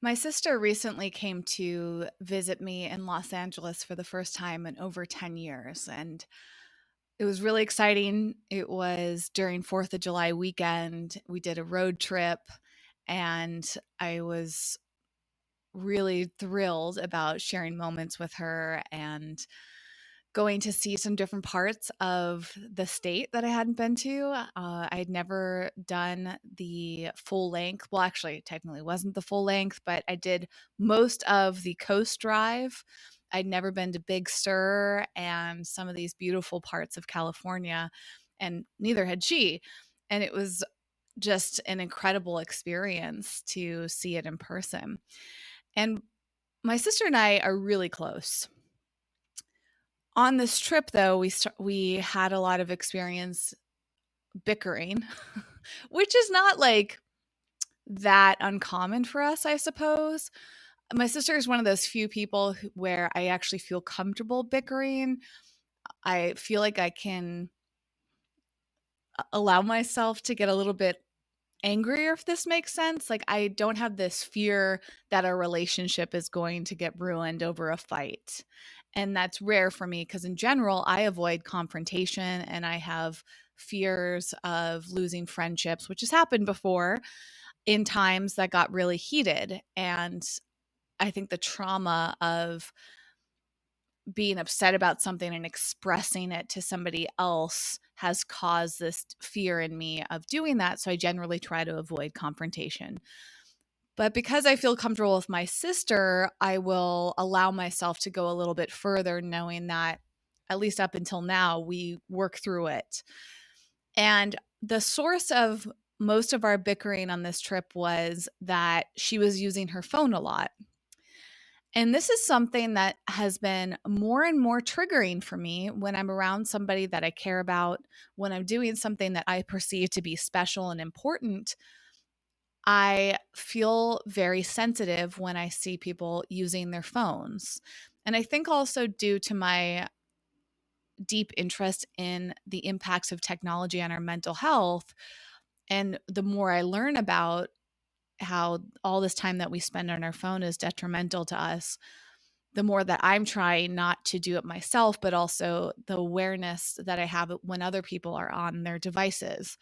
My sister recently came to visit me in Los Angeles for the first time in over 10 years, and it was really exciting. It was during 4th of July weekend. We did a road trip, and I was really thrilled about sharing moments with her and going to see some different parts of the state that I hadn't been to. I had never done the full length. Well, actually, it technically wasn't the full length, but I did most of the Coast Drive. I'd never been to Big Sur and some of these beautiful parts of California, and neither had she. And it was just an incredible experience to see it in person. And my sister and I are really close. On this trip, though, we had a lot of experience bickering, which is not like that uncommon for us, I suppose. My sister is one of those few people where I actually feel comfortable bickering. I feel like I can allow myself to get a little bit angrier, if this makes sense. Like, I don't have this fear that our relationship is going to get ruined over a fight. And that's rare for me because, in general, I avoid confrontation and I have fears of losing friendships, which has happened before in times that got really heated. And I think the trauma of being upset about something and expressing it to somebody else has caused this fear in me of doing that. So I generally try to avoid confrontation. But because I feel comfortable with my sister, I will allow myself to go a little bit further, knowing that at least up until now, we work through it. And the source of most of our bickering on this trip was that she was using her phone a lot. And this is something that has been more and more triggering for me when I'm around somebody that I care about, when I'm doing something that I perceive to be special and important. I feel very sensitive when I see people using their phones. And I think also due to my deep interest in the impacts of technology on our mental health, and the more I learn about how all this time that we spend on our phone is detrimental to us, the more that I'm trying not to do it myself, but also the awareness that I have when other people are on their devices.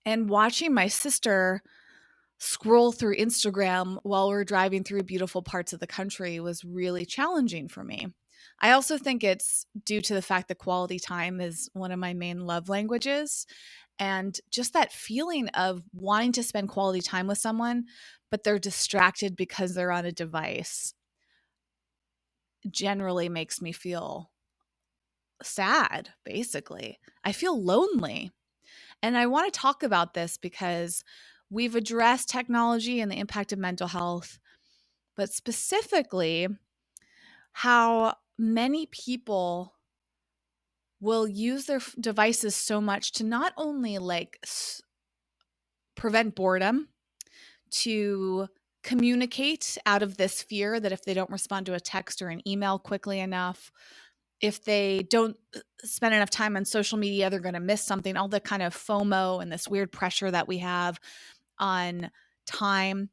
And watching my sister scroll through Instagram while we're driving through beautiful parts of the country was really challenging for me. I also think it's due to the fact that quality time is one of my main love languages. And just that feeling of wanting to spend quality time with someone, but they're distracted because they're on a device, generally makes me feel sad, basically. I feel lonely. And I want to talk about this because we've addressed technology and the impact of mental health, but specifically how many people will use their devices so much to not only prevent boredom, to communicate out of this fear that if they don't respond to a text or an email quickly enough, if they don't spend enough time on social media, they're going to miss something, all the kind of FOMO and this weird pressure that we have on time,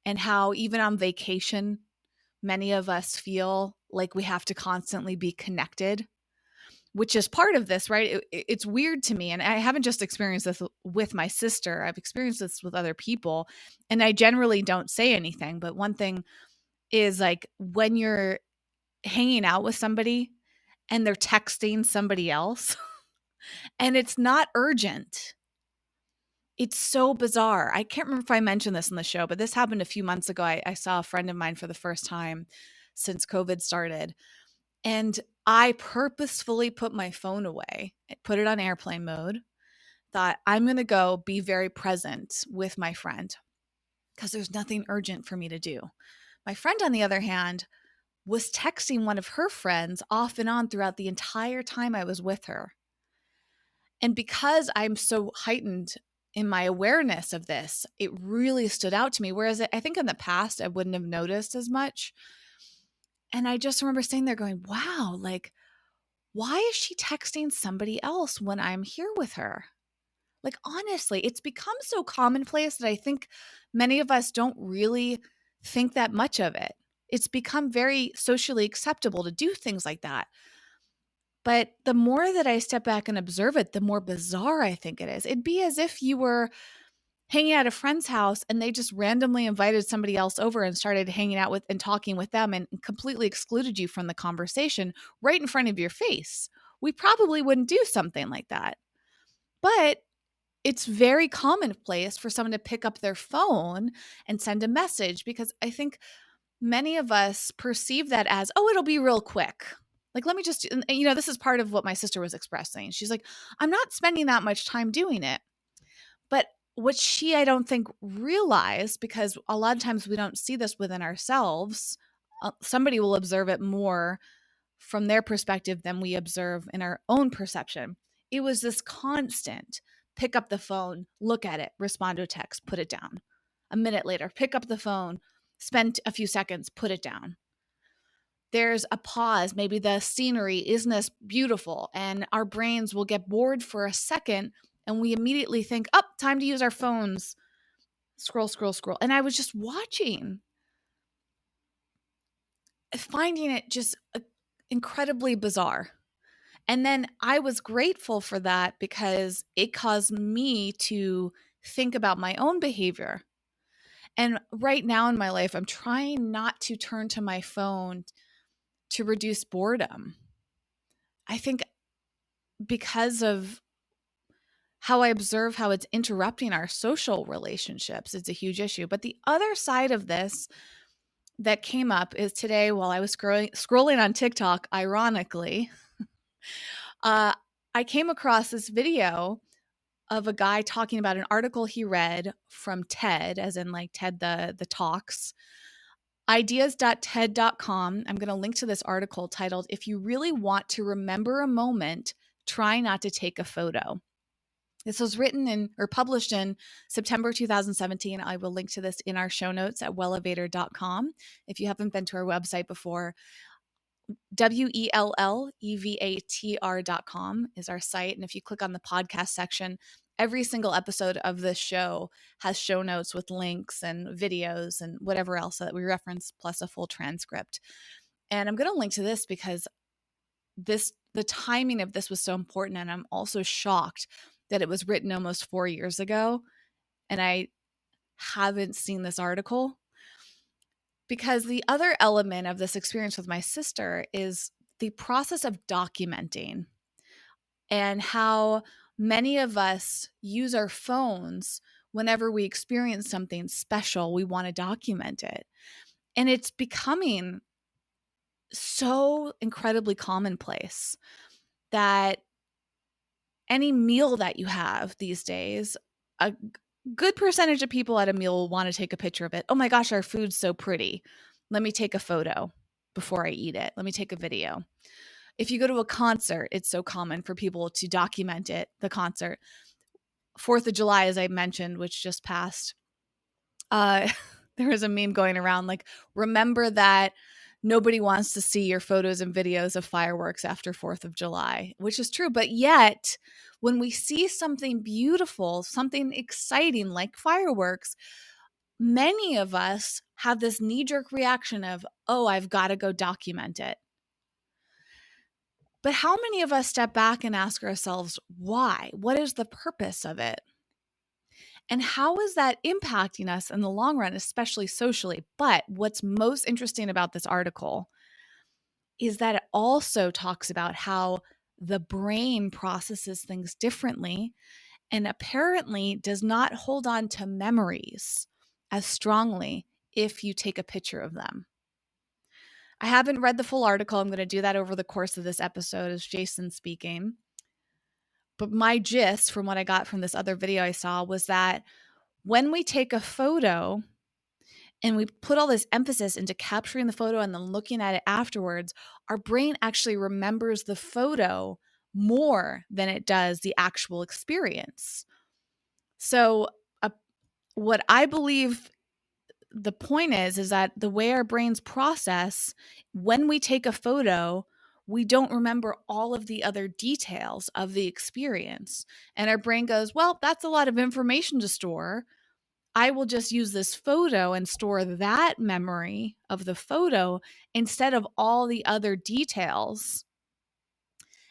and how even on vacation, many of us feel like we have to constantly be connected, which is part of this, right? It's weird to me. And I haven't just experienced this with my sister, I've experienced this with other people. And I generally don't say anything. But one thing is, like, when you're hanging out with somebody and they're texting somebody else and it's not urgent. It's so bizarre. I can't remember if I mentioned this on the show, but this happened a few months ago. I saw a friend of mine for the first time since COVID started. And I purposefully put my phone away, put it on airplane mode, thought I'm going to go be very present with my friend because there's nothing urgent for me to do. My friend, on the other hand, was texting one of her friends off and on throughout the entire time I was with her. And because I'm so heightened in my awareness of this, it really stood out to me. Whereas I think in the past, I wouldn't have noticed as much. And I just remember sitting there going, wow, like, why is she texting somebody else when I'm here with her? Like, honestly, it's become so commonplace that I think many of us don't really think that much of it. It's become very socially acceptable to do things like that. But the more that I step back and observe it, the more bizarre I think it is. It'd be as if you were hanging at a friend's house and they just randomly invited somebody else over and started hanging out with and talking with them and completely excluded you from the conversation right in front of your face. We probably wouldn't do something like that. But it's very commonplace for someone to pick up their phone and send a message because I think many of us perceive that as, oh, it'll be real quick. Like, let me just, and, this is part of what my sister was expressing. She's like, I'm not spending that much time doing it. But what she, I don't think, realized, because a lot of times we don't see this within ourselves, somebody will observe it more from their perspective than we observe in our own perception. It was this constant pick up the phone, look at it, respond to a text, put it down. A minute later, pick up the phone, spend a few seconds, put it down. There's a pause. Maybe the scenery isn't as beautiful, and our brains will get bored for a second, and we immediately think, oh, time to use our phones. Scroll, scroll, scroll. And I was just watching, finding it just incredibly bizarre. And then I was grateful for that because it caused me to think about my own behavior. And right now in my life, I'm trying not to turn to my phone to reduce boredom. I think because of how I observe how it's interrupting our social relationships, it's a huge issue. But the other side of this that came up is today while I was scrolling on TikTok, ironically, uh, I came across this video of a guy talking about an article he read from TED, as in like TED the talks, ideas.ted.com. I'm going to link to this article titled, If You Really Want to Remember a Moment, Try Not to Take a Photo. This was written in or published in September 2017. I will link to this in our show notes at wellevatr.com. If you haven't been to our website before, WELLEVATR.com is our site. And if you click on the podcast section, every single episode of this show has show notes with links and videos and whatever else that we reference, plus a full transcript. And I'm going to link to this because the timing of this was so important. And I'm also shocked that it was written almost 4 years ago. And I haven't seen this article. Because the other element of this experience with my sister is the process of documenting and how many of us use our phones whenever we experience something special, we want to document it. And it's becoming so incredibly commonplace that any meal that you have these days, a good percentage of people at a meal will want to take a picture of it. Oh my gosh, our food's so pretty. Let me take a photo before I eat it. Let me take a video. If you go to a concert, it's so common for people to document it, the concert. 4th of July, as I mentioned, which just passed, there was a meme going around like, remember that nobody wants to see your photos and videos of fireworks after 4th of July, which is true. But yet, when we see something beautiful, something exciting like fireworks, many of us have this knee-jerk reaction of, oh, I've got to go document it. But how many of us step back and ask ourselves, why? What is the purpose of it? And how is that impacting us in the long run, especially socially? But what's most interesting about this article is that it also talks about how the brain processes things differently and apparently does not hold on to memories as strongly if you take a picture of them. I haven't read the full article. I'm going to do that over the course of this episode as Jason speaking. But my gist from what I got from this other video I saw was that when we take a photo and we put all this emphasis into capturing the photo and then looking at it afterwards, our brain actually remembers the photo more than it does the actual experience. So what I believe the point is that the way our brains process when we take a photo, we don't remember all of the other details of the experience. And our brain goes, well, that's a lot of information to store. I will just use this photo and store that memory of the photo instead of all the other details.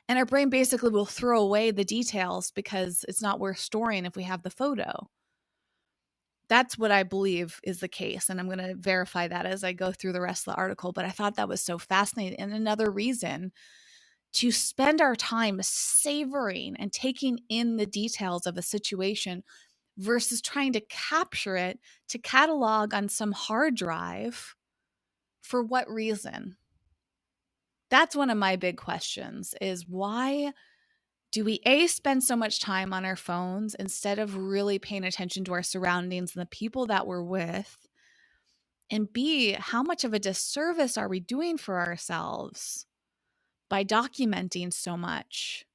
And our brain basically will throw away the details because it's not worth storing if we have the photo. That's what I believe is the case. And I'm going to verify that as I go through the rest of the article. But I thought that was so fascinating. And another reason to spend our time savoring and taking in the details of a situation versus trying to capture it to catalog on some hard drive. For what reason? That's one of my big questions is why do we spend so much time on our phones instead of really paying attention to our surroundings and the people that we're with? And B, how much of a disservice are we doing for ourselves by documenting so much?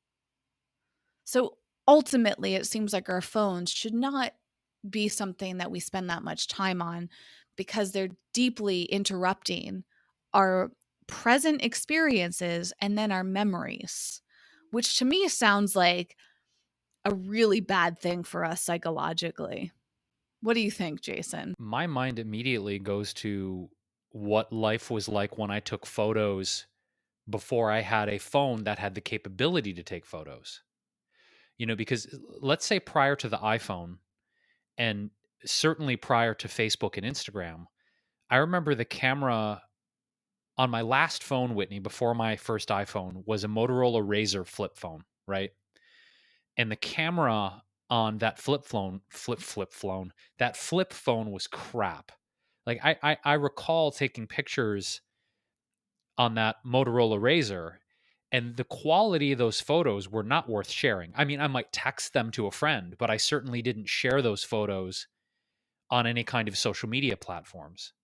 So ultimately, it seems like our phones should not be something that we spend that much time on because they're deeply interrupting our present experiences and then our memories, which to me sounds like a really bad thing for us psychologically. What do you think, Jason? My mind immediately goes to what life was like when I took photos before I had a phone that had the capability to take photos. Because let's say prior to the iPhone and certainly prior to Facebook and Instagram, I remember the camera on my last phone, Whitney, before my first iPhone, was a Motorola Razr flip phone, right? And the camera on that that flip phone was crap. Like I recall taking pictures on that Motorola Razr, and the quality of those photos were not worth sharing. I mean, I might text them to a friend, but I certainly didn't share those photos on any kind of social media platforms.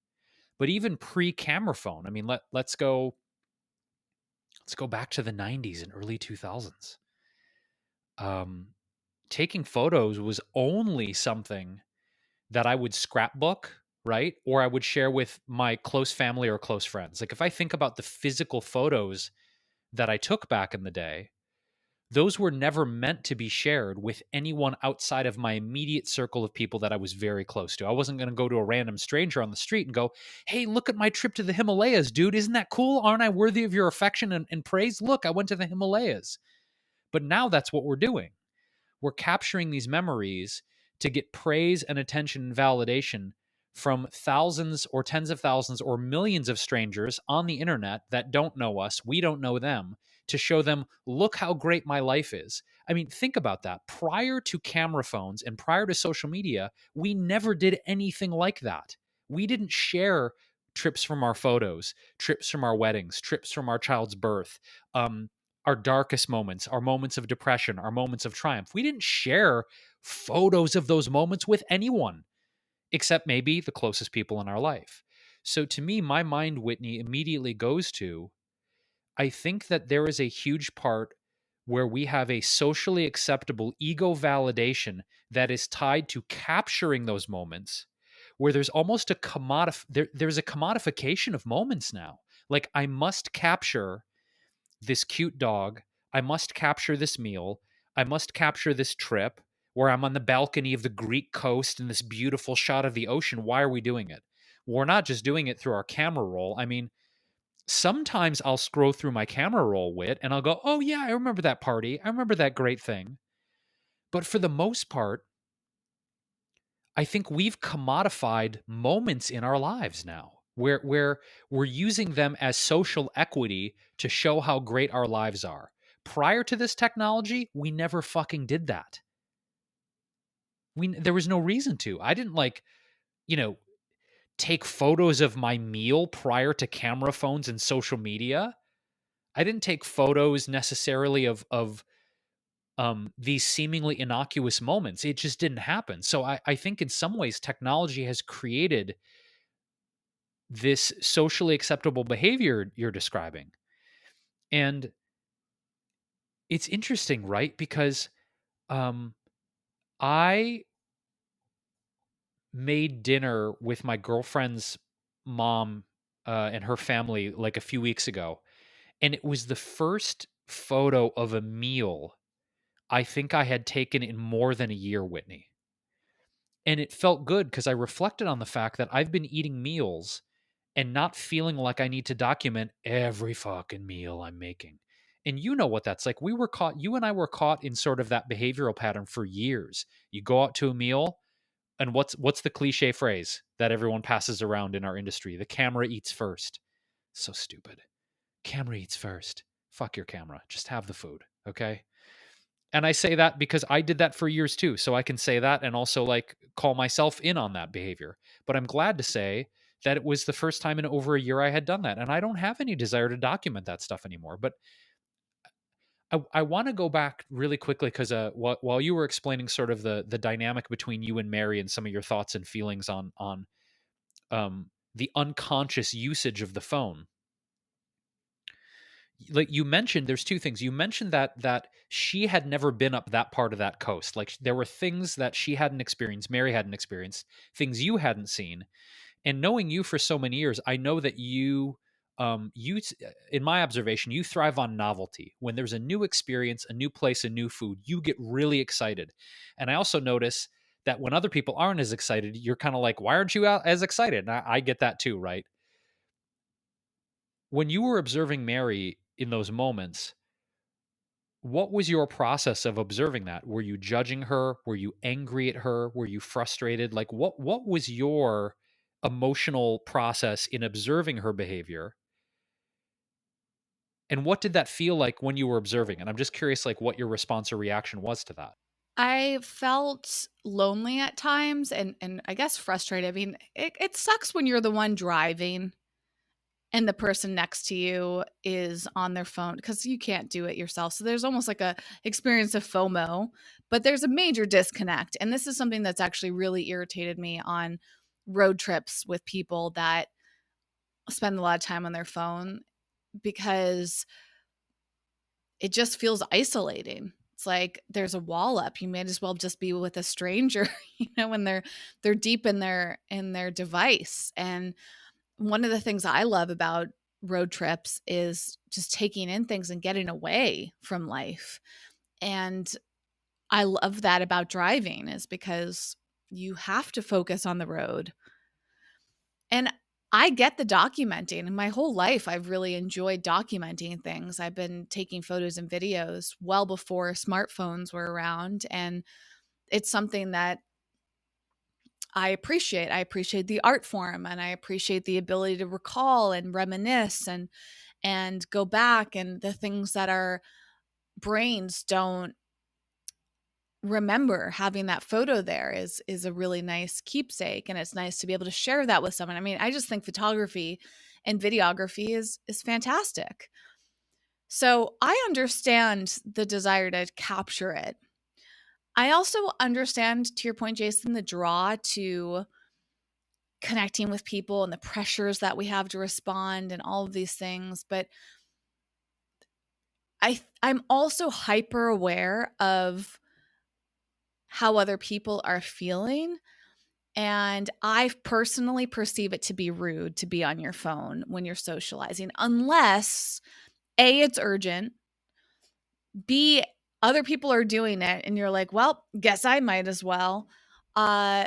But even pre-camera phone, I mean, let's go back to the 90s and early 2000s. Um, Taking photos was only something that I would scrapbook, right? Or I would share with my close family or close friends. Like if I think about the physical photos that I took back in the day, those were never meant to be shared with anyone outside of my immediate circle of people that I was very close to. I wasn't going to go to a random stranger on the street and go, hey, look at my trip to the Himalayas, dude. Isn't that cool? Aren't I worthy of your affection and praise? Look, I went to the Himalayas. But now that's what we're doing. We're capturing these memories to get praise and attention and validation from thousands or tens of thousands or millions of strangers on the internet that don't know us, we don't know them, to show them, look how great my life is. I mean, think about that. Prior to camera phones and prior to social media, we never did anything like that. We didn't share trips from our photos, trips from our weddings, trips from our child's birth, our darkest moments, our moments of depression, our moments of triumph. We didn't share photos of those moments with anyone except maybe the closest people in our life. So to me, my mind, Whitney, immediately goes to I think that there is a huge part where we have a socially acceptable ego validation that is tied to capturing those moments where there's almost there's a commodification of moments now. Like I must capture this cute dog. I must capture this meal. I must capture this trip where I'm on the balcony of the Greek coast in this beautiful shot of the ocean. Why are we doing it? We're not just doing it through our camera roll. I mean, sometimes I'll scroll through my camera roll, Wit, and I'll go, oh, yeah, I remember that party. I remember that great thing. But for the most part, I think we've commodified moments in our lives now where we're using them as social equity to show how great our lives are. Prior to this technology, we never fucking did that. There was no reason to. I didn't you know, take photos of my meal prior to camera phones and social media. I didn't take photos necessarily of these seemingly innocuous moments. It just didn't happen. So I think in some ways technology has created this socially acceptable behavior you're describing. And it's interesting, right? Because um, I made dinner with my girlfriend's mom and her family like a few weeks ago. And it was the first photo of a meal I think I had taken in more than a year, Whitney. And it felt good because I reflected on the fact that I've been eating meals and not feeling like I need to document every fucking meal I'm making. And you know what that's like. We were caught, you and I were caught in sort of that behavioral pattern for years. You go out to a meal, and what's the cliche phrase that everyone passes around in our industry? The camera eats first. So stupid. Camera eats first. Fuck your camera. Just have the food, okay? And I say that because I did that for years too. So I can say that and also like call myself in on that behavior. But I'm glad to say that it was the first time in over a year I had done that. And I don't have any desire to document that stuff anymore. But I want to go back really quickly because while you were explaining sort of the dynamic between you and Mary and some of your thoughts and feelings on the unconscious usage of the phone, like you mentioned, there's two things. You mentioned that she had never been up that part of that coast. Like there were things that she hadn't experienced, Mary hadn't experienced, things you hadn't seen. And knowing you for so many years, I know that in my observation, you thrive on novelty. When there's a new experience, a new place, a new food, you get really excited. And I also notice that when other people aren't as excited, you're kind of like, why aren't you as excited? And I get that too, right? When you were observing Mary in those moments, what was your process of observing that? Were you judging her? Were you angry at her? Were you frustrated? Like what was your emotional process in observing her behavior? And what did that feel like when you were observing? And I'm just curious like what your response or reaction was to that. I felt lonely at times and I guess frustrated. I mean, it sucks when you're the one driving and the person next to you is on their phone because you can't do it yourself. So there's almost like a experience of FOMO, but there's a major disconnect. And this is something that's actually really irritated me on road trips with people that spend a lot of time on their phone because it just feels isolating. It's like there's a wall up. You may as well just be with a stranger, when they're deep in their device. And one of the things I love about road trips is just taking in things and getting away from life. And I love that about driving is because you have to focus on the road. And I get the documenting. And my whole life, I've really enjoyed documenting things. I've been taking photos and videos well before smartphones were around. And it's something that I appreciate. I appreciate the art form and I appreciate the ability to recall and reminisce and go back and the things that our brains don't remember. Having that photo there is a really nice keepsake, and it's nice to be able to share that with someone. I mean, I just think photography and videography is fantastic. So I understand the desire to capture it. I also understand, to your point, Jason, the draw to connecting with people and the pressures that we have to respond and all of these things. But I'm also hyper aware of how other people are feeling. And I personally perceive it to be rude to be on your phone when you're socializing, unless A, it's urgent, B, other people are doing it, and you're like, well, guess I might as well. Uh,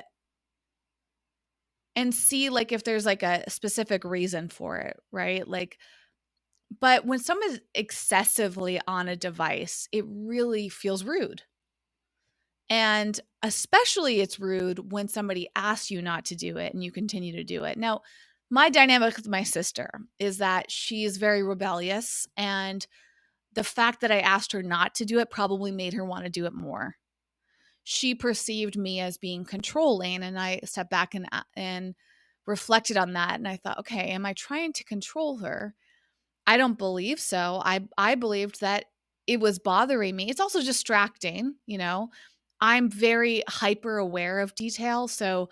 and see like if there's like a specific reason for it, right? Like, but when someone's excessively on a device, it really feels rude. And especially it's rude when somebody asks you not to do it and you continue to do it. Now, my dynamic with my sister is that she's very rebellious. And the fact that I asked her not to do it probably made her want to do it more. She perceived me as being controlling. And I stepped back and reflected on that. And I thought, okay, am I trying to control her? I don't believe so. I believed that it was bothering me. It's also distracting, you know. I'm very hyper aware of detail, so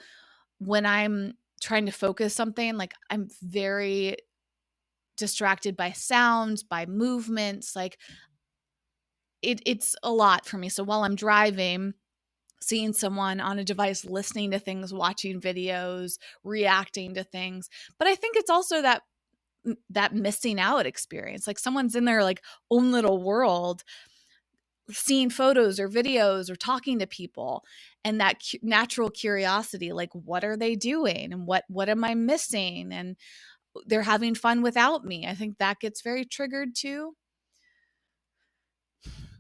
when I'm trying to focus something, like I'm very distracted by sounds, by movements, like it's a lot for me. So while I'm driving, seeing someone on a device listening to things, watching videos, reacting to things, but I think it's also that that missing out experience. Like someone's in their like own little world, seeing photos or videos or talking to people, and that natural curiosity, like what are they doing and what am I missing, and they're having fun without me. I think that gets very triggered too.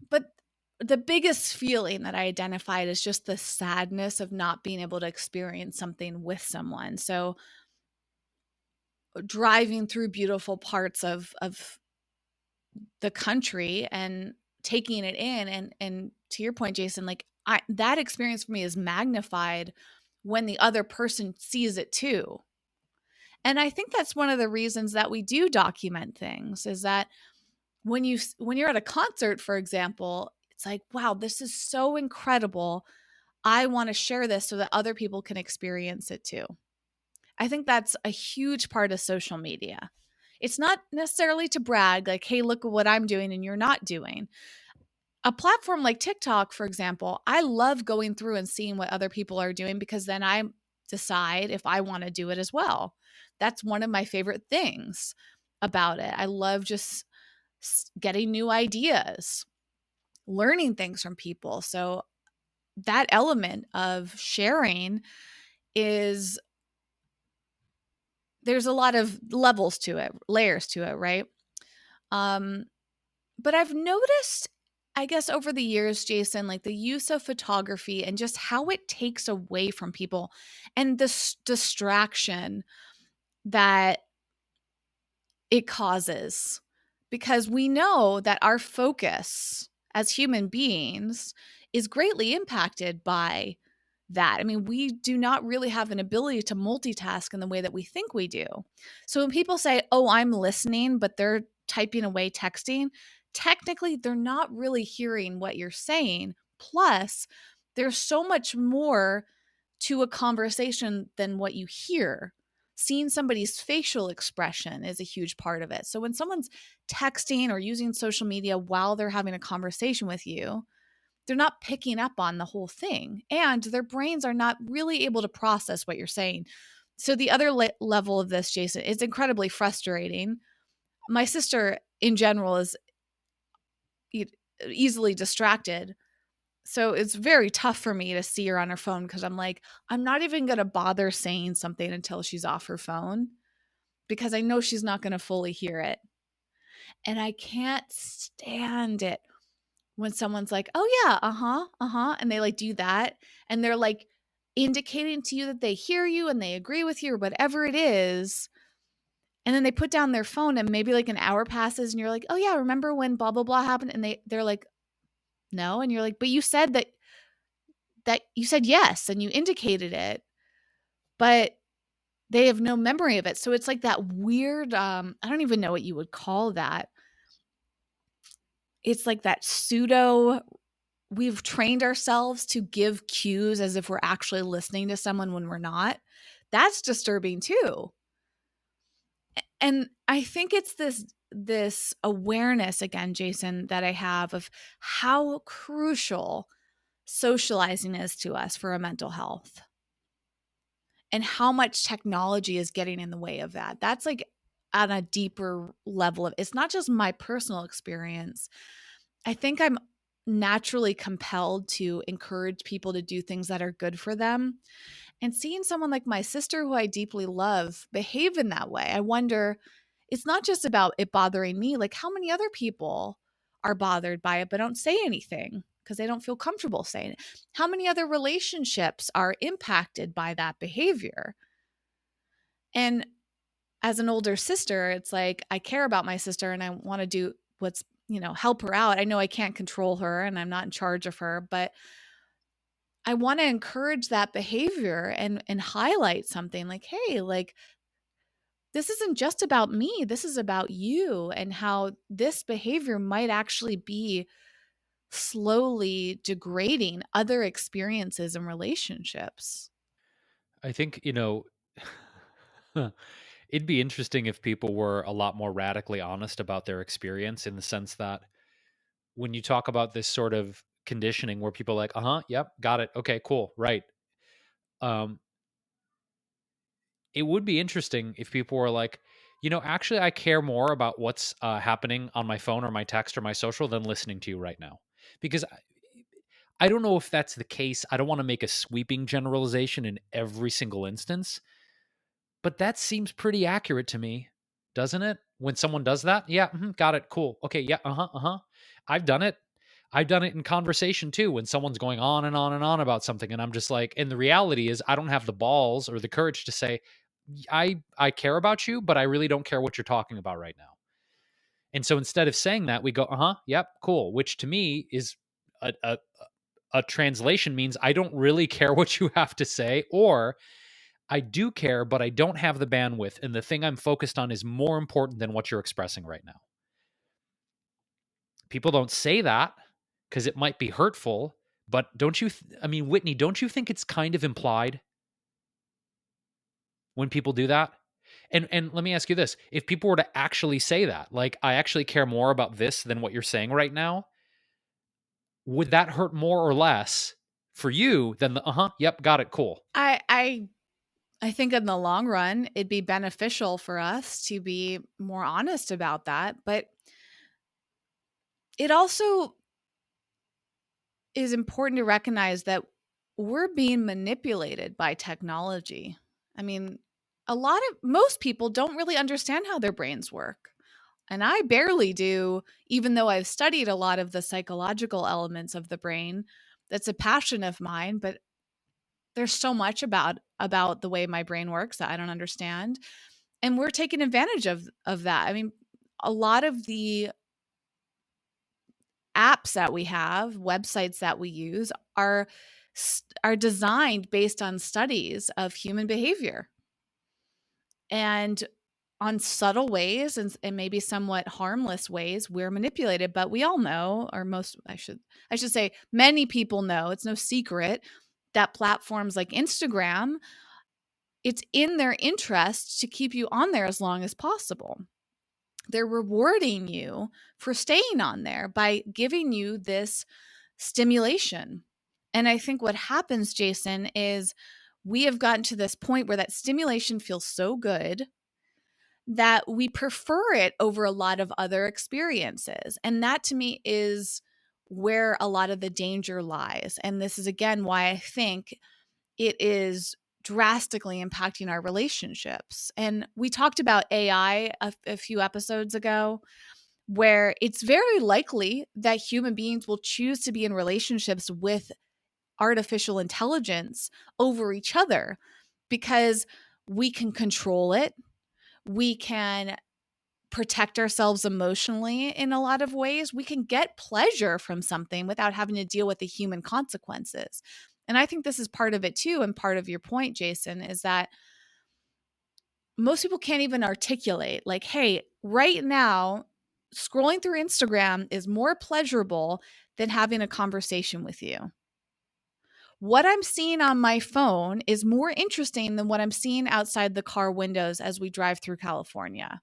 But the biggest feeling that I identified is just the sadness of not being able to experience something with someone. So driving through beautiful parts of the country and taking it in, and to your point, Jason, like that experience for me is magnified when the other person sees it too. And I think that's one of the reasons that we do document things, is that when you're at a concert, for example, it's like, wow, this is so incredible. I want to share this so that other people can experience it too. I think that's a huge part of social media. It's not necessarily to brag, like, hey, look at what I'm doing and you're not doing. A platform like TikTok, for example, I love going through and seeing what other people are doing, because then I decide if I want to do it as well. That's one of my favorite things about it. I love just getting new ideas, learning things from people. So that element of sharing is, there's a lot of levels to it, layers to it, right? Um, but I've noticed, I guess, over the years, Jason, like the use of photography and just how it takes away from people, and this distraction that it causes, because we know that our focus as human beings is greatly impacted by that. I mean, we do not really have an ability to multitask in the way that we think we do. So when people say, "Oh, I'm listening," but they're typing away texting, technically they're not really hearing what you're saying. Plus, there's so much more to a conversation than what you hear. Seeing somebody's facial expression is a huge part of it. So when someone's texting or using social media while they're having a conversation with you, they're not picking up on the whole thing, and their brains are not really able to process what you're saying. So the other level of this, Jason, is incredibly frustrating. My sister in general is easily distracted. So it's very tough for me to see her on her phone, because I'm like, I'm not even going to bother saying something until she's off her phone, because I know she's not going to fully hear it. And I can't stand it when someone's like, "Oh yeah, uh-huh, uh-huh," and they like do that, and they're like indicating to you that they hear you and they agree with you or whatever it is. And then they put down their phone and maybe like an hour passes and you're like, "Oh yeah, remember when blah blah blah happened?" And they're like, "No." And you're like, "But you said that you said yes and you indicated it." But they have no memory of it. So it's like that weird, I don't even know what you would call that. It's like that pseudo, we've trained ourselves to give cues as if we're actually listening to someone when we're not. That's disturbing too. And I think it's this awareness again, Jason, that I have of how crucial socializing is to us for our mental health, and how much technology is getting in the way of that. That's like on a deeper level of, it's not just my personal experience. I think I'm naturally compelled to encourage people to do things that are good for them. And seeing someone like my sister, who I deeply love, behave in that way, I wonder, it's not just about it bothering me. Like, how many other people are bothered by it but don't say anything because they don't feel comfortable saying it? How many other relationships are impacted by that behavior? And as an older sister, it's like I care about my sister and I want to do what's, help her out. I know I can't control her and I'm not in charge of her, but I want to encourage that behavior and highlight something like, "Hey, like this isn't just about me. This is about you, and how this behavior might actually be slowly degrading other experiences and relationships." I think, it'd be interesting if people were a lot more radically honest about their experience, in the sense that when you talk about this sort of conditioning where people are like, "Uh-huh, yep, got it. Okay, cool, right." Um, it would be interesting if people were like, Actually, I care more about what's happening on my phone or my text or my social than listening to you right now. Because I don't know if that's the case. I don't want to make a sweeping generalization in every single instance, but that seems pretty accurate to me, doesn't it? When someone does that, yeah, got it, cool. Okay, yeah, I've done it. I've done it in conversation too when someone's going on and on and on about something and I'm just like, and the reality is I don't have the balls or the courage to say I care about you, but I really don't care what you're talking about right now. And so instead of saying that, we go, yep, cool, which to me is a translation means I don't really care what you have to say, or I do care, but I don't have the bandwidth. And the thing I'm focused on is more important than what you're expressing right now. People don't say that because it might be hurtful, but don't you, Whitney, don't you think it's kind of implied when people do that? And let me ask you this. If people were to actually say that, like, I actually care more about this than what you're saying right now, would that hurt more or less for you than the, yep, got it, cool? I think in the long run, it'd be beneficial for us to be more honest about that. But it also is important to recognize that we're being manipulated by technology. I mean, most people don't really understand how their brains work. And I barely do, even though I've studied a lot of the psychological elements of the brain. That's a passion of mine, but there's so much about the way my brain works that I don't understand. And we're taking advantage of that. I mean, a lot of the apps that we have, websites that we use are designed based on studies of human behavior. And on subtle ways and maybe somewhat harmless ways, we're manipulated, but we all know, or most I should say many people know, it's no secret that platforms like Instagram, it's in their interest to keep you on there as long as possible. They're rewarding you for staying on there by giving you this stimulation. And I think what happens, Jason, is we have gotten to this point where that stimulation feels so good that we prefer it over a lot of other experiences. And that to me is where a lot of the danger lies. And this is again why I think it is drastically impacting our relationships. And we talked about AI a few episodes ago, where it's very likely that human beings will choose to be in relationships with artificial intelligence over each other because we can control it. We can protect ourselves emotionally in a lot of ways. We can get pleasure from something without having to deal with the human consequences. And I think this is part of it too. And part of your point, Jason, is that most people can't even articulate, like, hey, right now, scrolling through Instagram is more pleasurable than having a conversation with you. What I'm seeing on my phone is more interesting than what I'm seeing outside the car windows as we drive through California.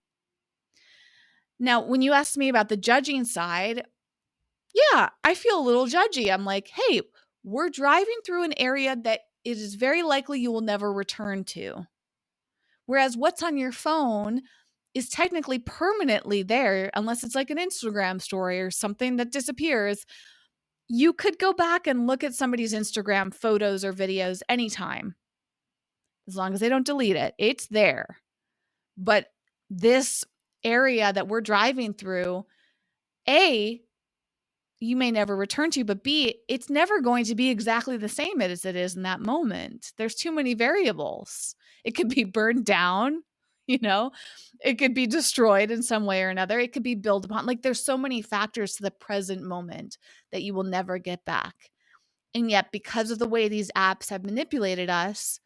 Now, when you asked me about the judging side, yeah, I feel a little judgy. I'm like, hey, we're driving through an area that it is very likely you will never return to. Whereas what's on your phone is technically permanently there, unless it's like an Instagram story or something that disappears. You could go back and look at somebody's Instagram photos or videos anytime, as long as they don't delete it. It's there. But this area that we're driving through, A, you may never return to, but B, it's never going to be exactly the same as it is in that moment. There's too many variables. It could be burned down, you know, it could be destroyed in some way or another. It could be built upon. Like, there's so many factors to the present moment that you will never get back. And yet, because of the way these apps have manipulated us,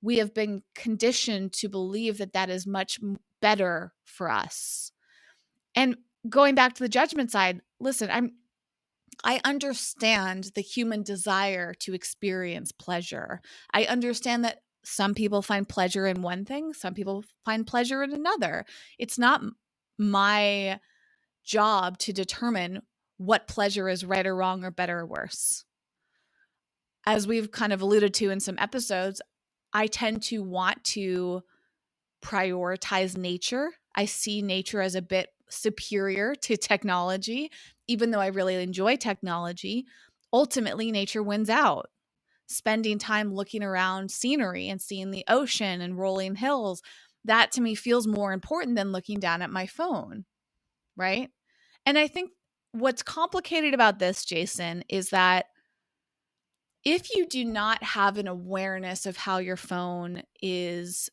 we have been conditioned to believe that that is much better for us. And going back to the judgment side, listen, I understand the human desire to experience pleasure. I understand that some people find pleasure in one thing, some people find pleasure in another. It's not my job to determine what pleasure is right or wrong or better or worse. As we've kind of alluded to in some episodes, I tend to want to prioritize nature. I see nature as a bit superior to technology, even though I really enjoy technology. Ultimately, nature wins out. Spending time looking around scenery and seeing the ocean and rolling hills, that to me feels more important than looking down at my phone, right? And I think what's complicated about this, Jason, is that if you do not have an awareness of how your phone is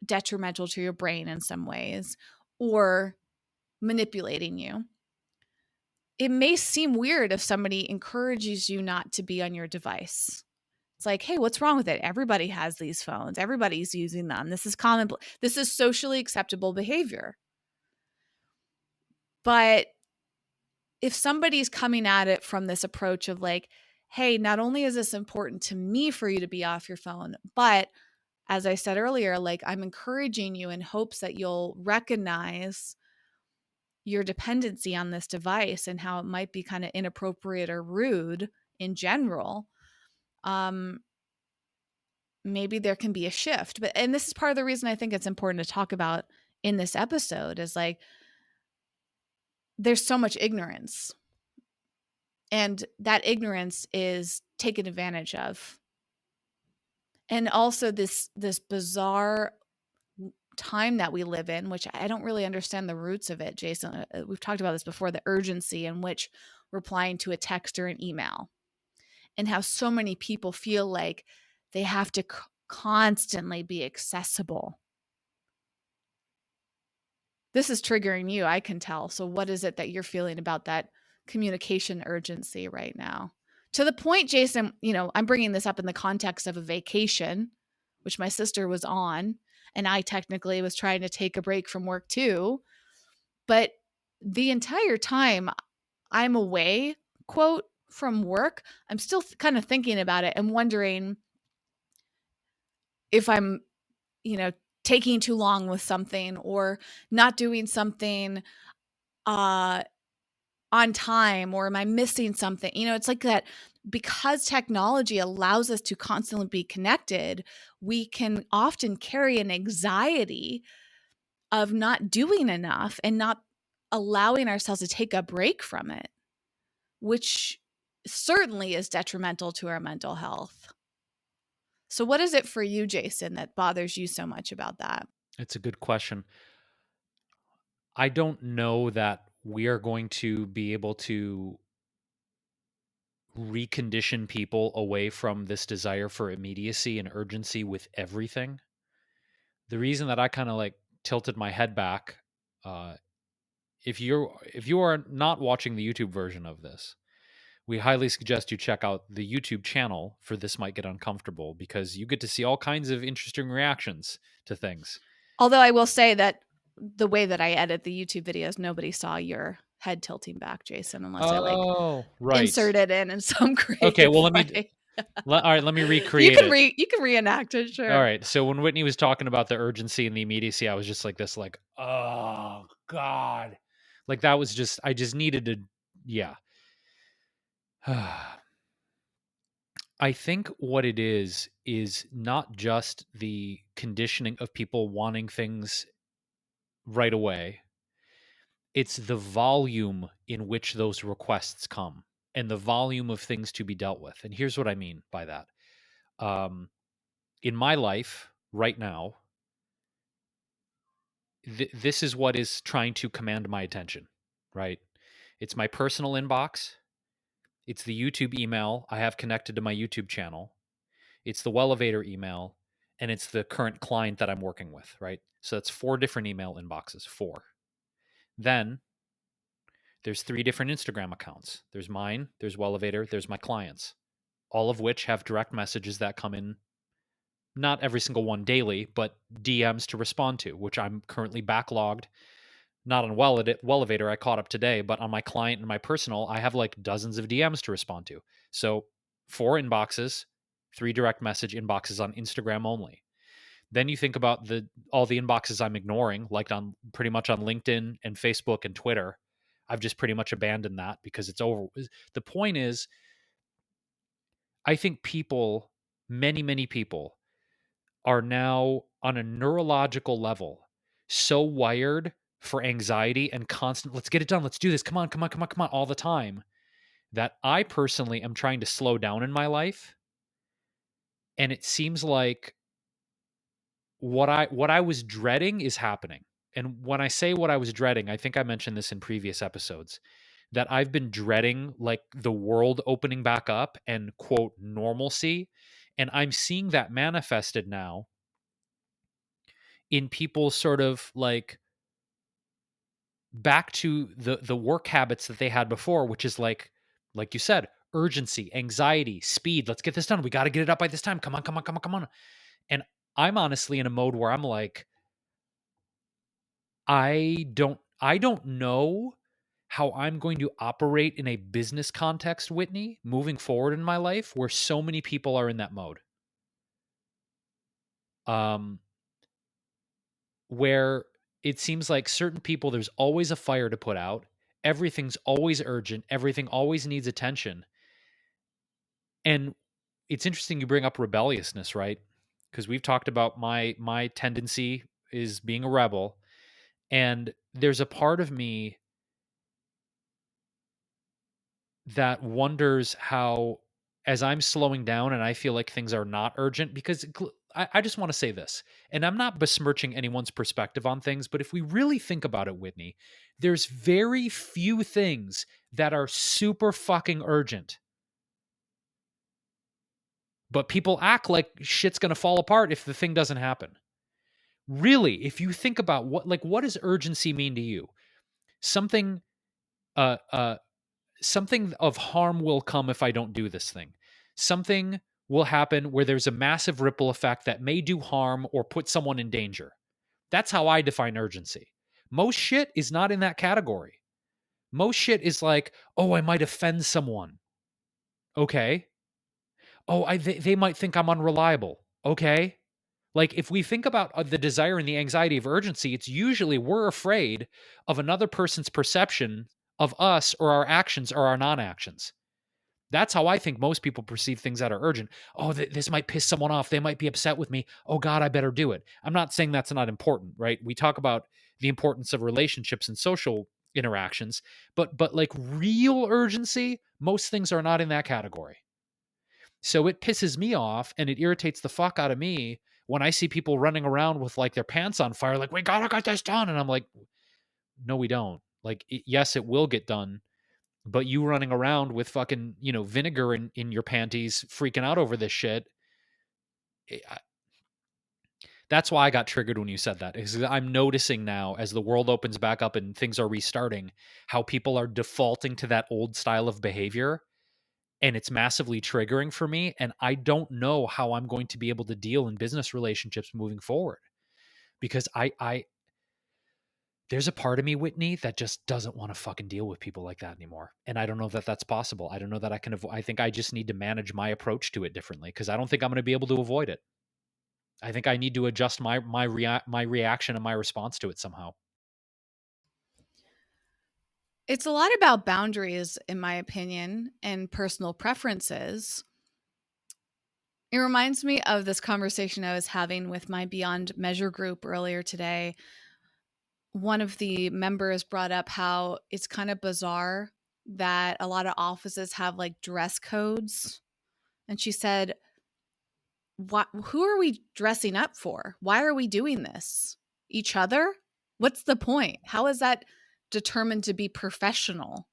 detrimental to your brain in some ways or manipulating you, it may seem weird if somebody encourages you not to be on your device. It's like, hey, what's wrong with it? Everybody has these phones. Everybody's using them. This is common. This is socially acceptable behavior. But if somebody's coming at it from this approach of like, hey, not only is this important to me for you to be off your phone, but as I said earlier, like I'm encouraging you in hopes that you'll recognize your dependency on this device and how it might be kind of inappropriate or rude in general. Maybe there can be a shift. But and this is part of the reason I think it's important to talk about in this episode is like there's so much ignorance. And that ignorance is taken advantage of. And also this bizarre time that we live in, which I don't really understand the roots of it, Jason. We've talked about this before, the urgency in which replying to a text or an email, and how so many people feel like they have to constantly be accessible. This is triggering you, I can tell. So what is it that you're feeling about that communication urgency right now? To the point, Jason, I'm bringing this up in the context of a vacation, which my sister was on, and I technically was trying to take a break from work too. But the entire time I'm away, quote, from work, I'm still kind of thinking about it and wondering if I'm, taking too long with something or not doing something on time, or am I missing something? It's like that because technology allows us to constantly be connected, we can often carry an anxiety of not doing enough and not allowing ourselves to take a break from it, which certainly is detrimental to our mental health. So what is it for you, Jason, that bothers you so much about that? It's a good question. I don't know that we are going to be able to recondition people away from this desire for immediacy and urgency with everything. The reason that I kind of like tilted my head back, uh, if you are not watching the YouTube version of this, we highly suggest you check out the YouTube channel for This Might Get Uncomfortable, because you get to see all kinds of interesting reactions to things. Although I will say that the way that I edit the YouTube videos, nobody saw your head tilting back, Jason, unless I like Right. insert it in some creative Okay, well, way. all right, let me You recreate can it. you can reenact it, sure. All right. So when Whitney was talking about the urgency and the immediacy, I was just like this, like, oh God. Like that was just, I just needed to, yeah. I think what it is not just the conditioning of people wanting things right away. It's the volume in which those requests come and the volume of things to be dealt with. And here's what I mean by that. In my life right now, this is what is trying to command my attention, right? It's my personal inbox. It's the YouTube email I have connected to my YouTube channel. It's the Wellevator email, and it's the current client that I'm working with, right? So that's 4 different email inboxes, 4. Then there's 3 different Instagram accounts. There's mine, there's Wellevator, there's my clients, all of which have direct messages that come in, not every single one daily, but DMs to respond to, which I'm currently backlogged. Not on Wellevator, I caught up today, but on my client and my personal, I have like dozens of DMs to respond to. So 4 inboxes, 3 direct message inboxes on Instagram only. Then you think about all the inboxes I'm ignoring, like on pretty much on LinkedIn and Facebook and Twitter. I've just pretty much abandoned that because it's over. The point is, I think people, many people, are now on a neurological level so wired for anxiety and constant, let's get it done, let's do this, come on, come on, come on, come on, all the time, that I personally am trying to slow down in my life. And it seems like what I was dreading is happening. And when I say what I was dreading, I think I mentioned this in previous episodes, that I've been dreading like the world opening back up and quote normalcy. And I'm seeing that manifested now in people sort of back to the work habits that they had before, which is like you said, urgency, anxiety, speed. Let's get this done. We got to get it up by this time. Come on, come on, come on, come on. And I'm honestly in a mode where I'm like, I don't know how I'm going to operate in a business context, Whitney, moving forward in my life where so many people are in that mode. Um where it seems like certain people, there's always a fire to put out. Everything's always urgent. Everything always needs attention. And it's interesting you bring up rebelliousness, right? Because we've talked about my tendency is being a rebel. And there's a part of me that wonders how, as I'm slowing down and I feel like things are not urgent, because I just want to say this, and I'm not besmirching anyone's perspective on things, but if we really think about it, Whitney, there's very few things that are super fucking urgent. But people act like shit's going to fall apart if the thing doesn't happen. Really, if you think about what does urgency mean to you? Something uh uh something of harm will come if I don't do this thing. Something will happen where there's a massive ripple effect that may do harm or put someone in danger. That's how I define urgency. Most shit is not in that category. Most shit is like, oh, I might offend someone. Okay. Oh, they might think I'm unreliable. Okay. Like if we think about the desire and the anxiety of urgency, it's usually we're afraid of another person's perception of us or our actions or our non-actions. That's how I think most people perceive things that are urgent. Oh, this might piss someone off. They might be upset with me. Oh, God, I better do it. I'm not saying that's not important, right? We talk about the importance of relationships and social interactions, but like real urgency, most things are not in that category. So it pisses me off and it irritates the fuck out of me when I see people running around with like their pants on fire, like, we gotta get this done. And I'm like, no, we don't. Like, yes, it will get done, but you running around with fucking, vinegar in your panties, freaking out over this shit. That's why I got triggered when you said that. Is I'm noticing now as the world opens back up and things are restarting, how people are defaulting to that old style of behavior, and it's massively triggering for me. And I don't know how I'm going to be able to deal in business relationships moving forward because I there's a part of me, Whitney, that just doesn't want to fucking deal with people like that anymore. And I don't know that that's possible. I don't know that I can I think I just need to manage my approach to it differently because I don't think I'm going to be able to avoid it. I think I need to adjust my reaction and my response to it somehow. It's a lot about boundaries, in my opinion, and personal preferences. It reminds me of this conversation I was having with my Beyond Measure group earlier today. One of the members brought up how it's kind of bizarre that a lot of offices have like dress codes. And she said, who are we dressing up for? Why are we doing this? Each other? What's the point? How is that determined to be professional?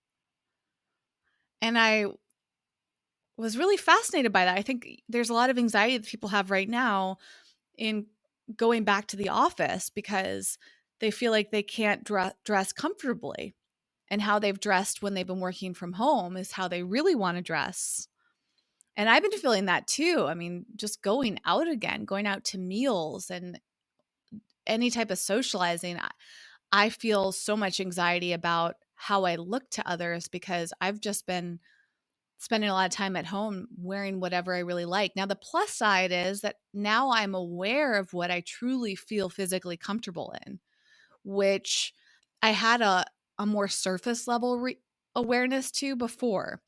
And I was really fascinated by that. I think there's a lot of anxiety that people have right now in going back to the office because they feel like they can't dress comfortably. And how they've dressed when they've been working from home is how they really want to dress. And I've been feeling that too. I mean, just going out again, going out to meals and any type of socializing, I feel so much anxiety about how I look to others because I've just been spending a lot of time at home wearing whatever I really like. Now, the plus side is that now I'm aware of what I truly feel physically comfortable in, which I had a more surface level awareness to before.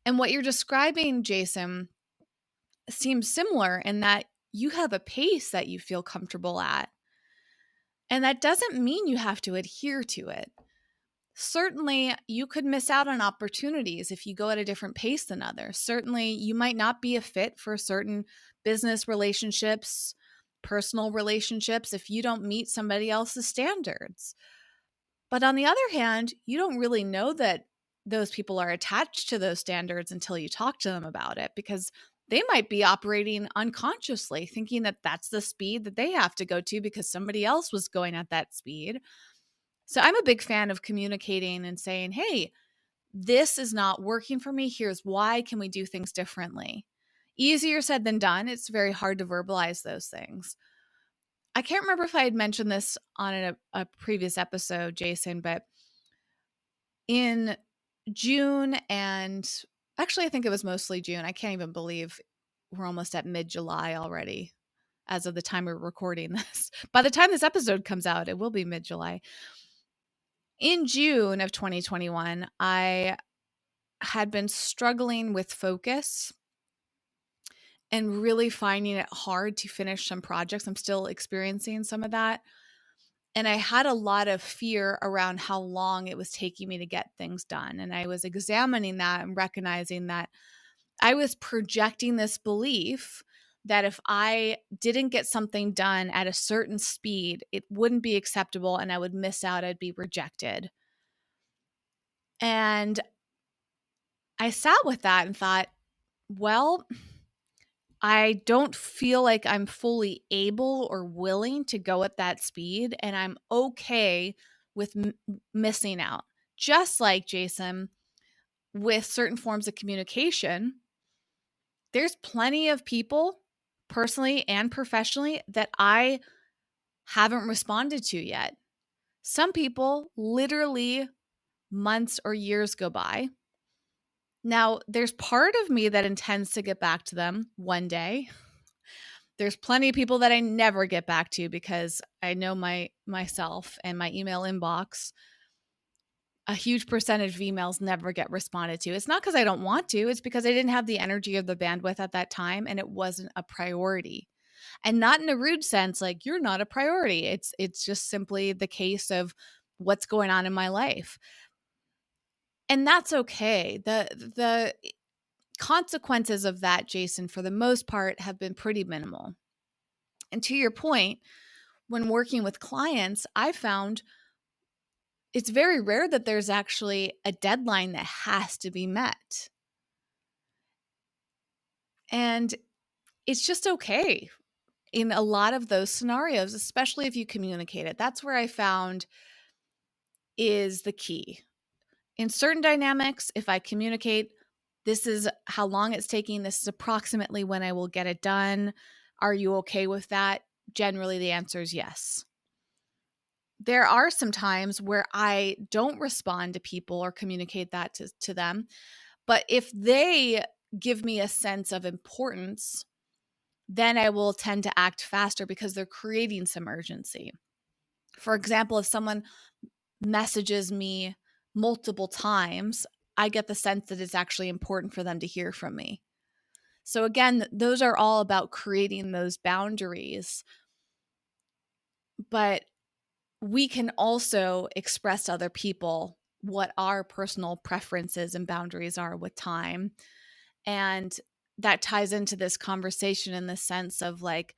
And what you're describing, Jason, seems similar in that You have a pace that you feel comfortable at. And that doesn't mean you have to adhere to it. Certainly, you could miss out on opportunities if you go at a different pace than others. Certainly, you might not be a fit for certain business relationships, personal relationships, if you don't meet somebody else's standards. But on the other hand, you don't really know that those people are attached to those standards until you talk to them about it, because they might be operating unconsciously, thinking that that's the speed that they have to go to because somebody else was going at that speed. So I'm a big fan of communicating and saying, hey, this is not working for me. Here's why. Can we do things differently? Easier said than done. It's very hard to verbalize those things. I can't remember if I had mentioned this on a previous episode, Jason, but in June, and actually, I think it was mostly June. I can't even believe we're almost at mid-July already as of the time we're recording this. By the time this episode comes out, it will be mid-July. In June of 2021, I had been struggling with focus and really finding it hard to finish some projects. I'm still experiencing some of that. And I had a lot of fear around how long it was taking me to get things done. And I was examining that and recognizing that I was projecting this belief that if I didn't get something done at a certain speed, it wouldn't be acceptable and I would miss out, I'd be rejected. And I sat with that and thought, well, I don't feel like I'm fully able or willing to go at that speed, and I'm okay with missing out. Just like Jason, with certain forms of communication, there's plenty of people, personally and professionally, that I haven't responded to yet. Some people, literally months or years go by. Now, there's part of me that intends to get back to them one day. There's plenty of people that I never get back to because I know myself and my email inbox. A huge percentage of emails never get responded to. It's not because I don't want to, it's because I didn't have the energy or the bandwidth at that time and it wasn't a priority. And not in a rude sense, like you're not a priority. It's just simply the case of what's going on in my life. And that's okay. The consequences of that, Jason, for the most part, have been pretty minimal. And to your point, when working with clients, I found it's very rare that there's actually a deadline that has to be met. And it's just okay in a lot of those scenarios, especially if you communicate it. That's where I found is the key. In certain dynamics, if I communicate, this is how long it's taking, this is approximately when I will get it done. Are you okay with that? Generally, the answer is yes. There are some times where I don't respond to people or communicate that to them. But if they give me a sense of importance, then I will tend to act faster because they're creating some urgency. For example, if someone messages me multiple times, I get the sense that it's actually important for them to hear from me. So again, those are all about creating those boundaries. But we can also express to other people what our personal preferences and boundaries are with time. And that ties into this conversation in the sense of like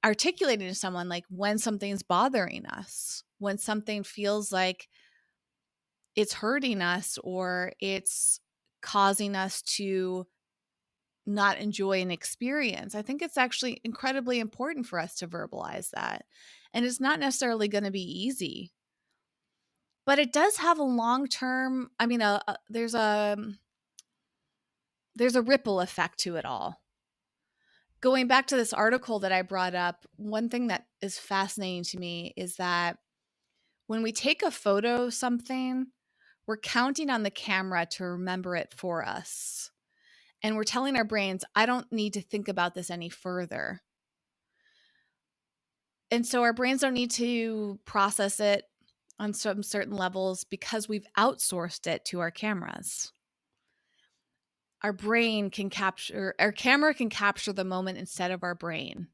articulating to someone like when something's bothering us, when something feels like it's hurting us or it's causing us to not enjoy an experience. I think it's actually incredibly important for us to verbalize that. And it's not necessarily going to be easy, but it does have a long-term, I mean, there's a ripple effect to it all. Going back to this article that I brought up, one thing that is fascinating to me is that when we take a photo of something, we're counting on the camera to remember it for us. And we're telling our brains, I don't need to think about this any further. And so our brains don't need to process it on some certain levels because we've outsourced it to our cameras. Our camera can capture the moment instead of our brain.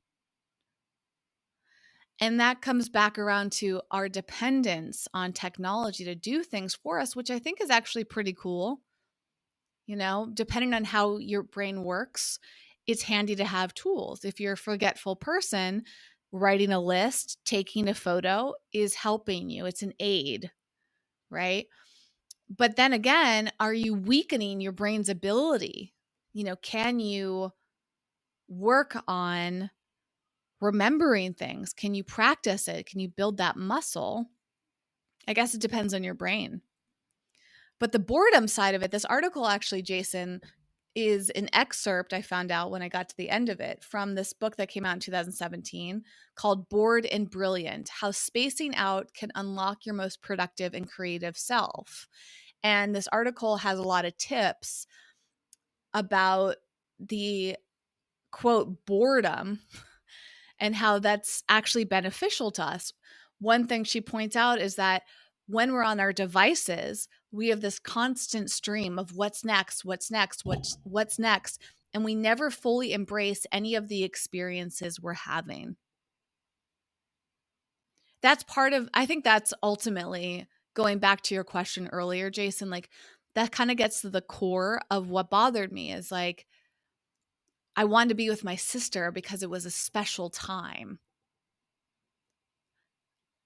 And that comes back around to our dependence on technology to do things for us, which I think is actually pretty cool. You know, depending on how your brain works, it's handy to have tools. If you're a forgetful person, writing a list, taking a photo is helping you. It's an aid, right? But then again, are you weakening your brain's ability? You know, can you work on remembering things? Can you practice it? Can you build that muscle? I guess it depends on your brain. But the boredom side of it, this article actually, Jason, is an excerpt I found out when I got to the end of it from this book that came out in 2017 called Bored and Brilliant: How Spacing Out Can Unlock Your Most Productive and Creative Self. And this article has a lot of tips about the quote boredom and how that's actually beneficial to us. One thing she points out is that when we're on our devices, we have this constant stream of what's next, what's next, and we never fully embrace any of the experiences we're having. That's part of, I think that's ultimately going back to your question earlier, Jason, like that kind of gets to the core of what bothered me is like I wanted to be with my sister because it was a special time.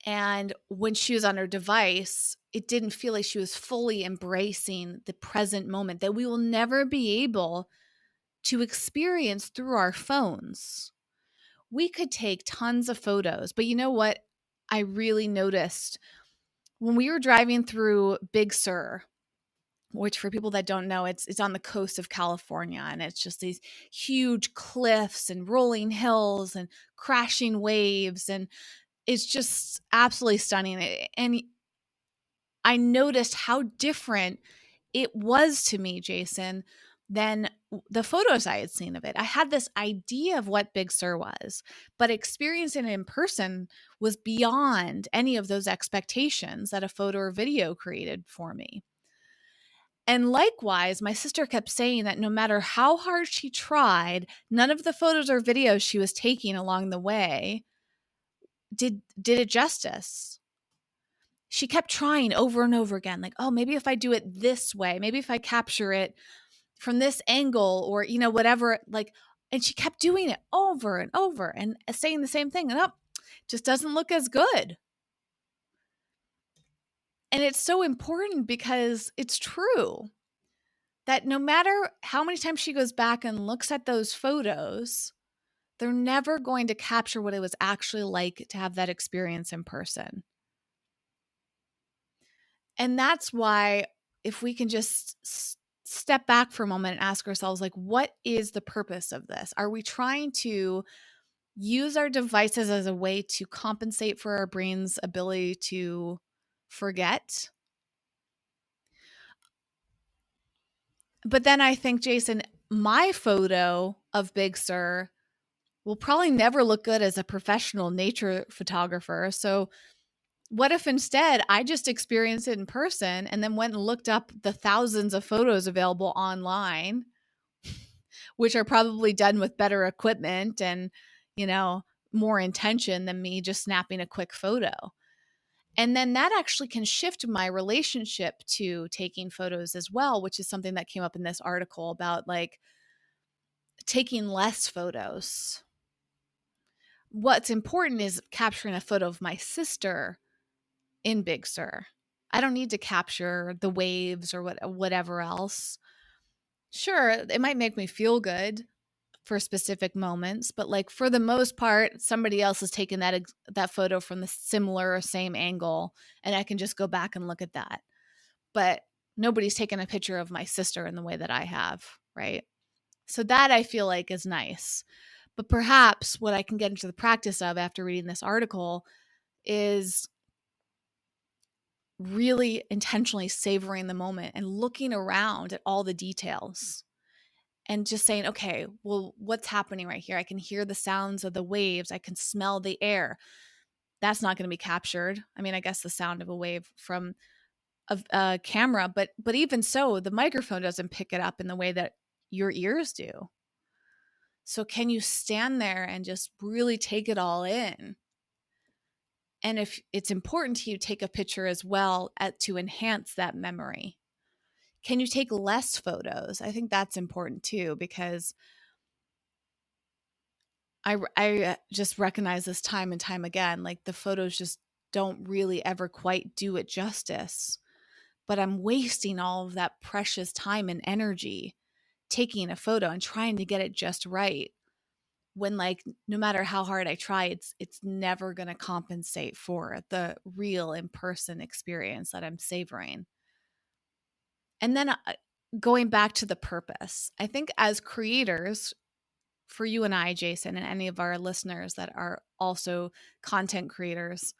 And when she was on her device, it didn't feel like she was fully embracing the present moment that we will never be able to experience through our phones. We could take tons of photos, but you know what? I really noticed when we were driving through Big Sur, which for people that don't know, it's on the coast of California, and it's just these huge cliffs and rolling hills and crashing waves, and it's just absolutely stunning. And I noticed how different it was to me, Jason, than the photos I had seen of it. I had this idea of what Big Sur was, but experiencing it in person was beyond any of those expectations that a photo or video created for me. And likewise, my sister kept saying that no matter how hard she tried, none of the photos or videos she was taking along the way did it justice. She kept trying over and over again, like, oh, maybe if I do it this way, maybe if I capture it from this angle or, you know, whatever, like, and she kept doing it over and over and saying the same thing. And just doesn't look as good. And it's so important because it's true that no matter how many times she goes back and looks at those photos, they're never going to capture what it was actually like to have that experience in person. And that's why if we can just step back for a moment and ask ourselves, like, what is the purpose of this? Are we trying to use our devices as a way to compensate for our brain's ability to forget? But then I think, Jason, my photo of Big Sur will probably never look good as a professional nature photographer. So what if instead I just experienced it in person and then went and looked up the thousands of photos available online, which are probably done with better equipment and, you know, more intention than me just snapping a quick photo. And then that actually can shift my relationship to taking photos as well, which is something that came up in this article about like taking less photos. What's important is capturing a photo of my sister in Big Sur. I don't need to capture the waves or whatever else. Sure, it might make me feel good for specific moments, but like for the most part, somebody else has taken that photo from the similar or same angle, and I can just go back and look at that. But nobody's taken a picture of my sister in the way that I have, right? So that I feel like is nice. But perhaps what I can get into the practice of after reading this article is really intentionally savoring the moment and looking around at all the details and just saying, okay, well, what's happening right here? I can hear the sounds of the waves. I can smell the air. That's not going to be captured. I mean, I guess the sound of a wave from a camera, but even so, the microphone doesn't pick it up in the way that your ears do. So can you stand there and just really take it all in? And if it's important to you, take a picture as well to enhance that memory. Can you take less photos? I think that's important too, because I just recognize this time and time again, like the photos just don't really ever quite do it justice. But I'm wasting all of that precious time and energy taking a photo and trying to get it just right, when like no matter how hard I try, it's never going to compensate for the real in-person experience that I'm savoring. And then going back to the purpose, I think as creators, for you and I, Jason, and any of our listeners that are also content creators,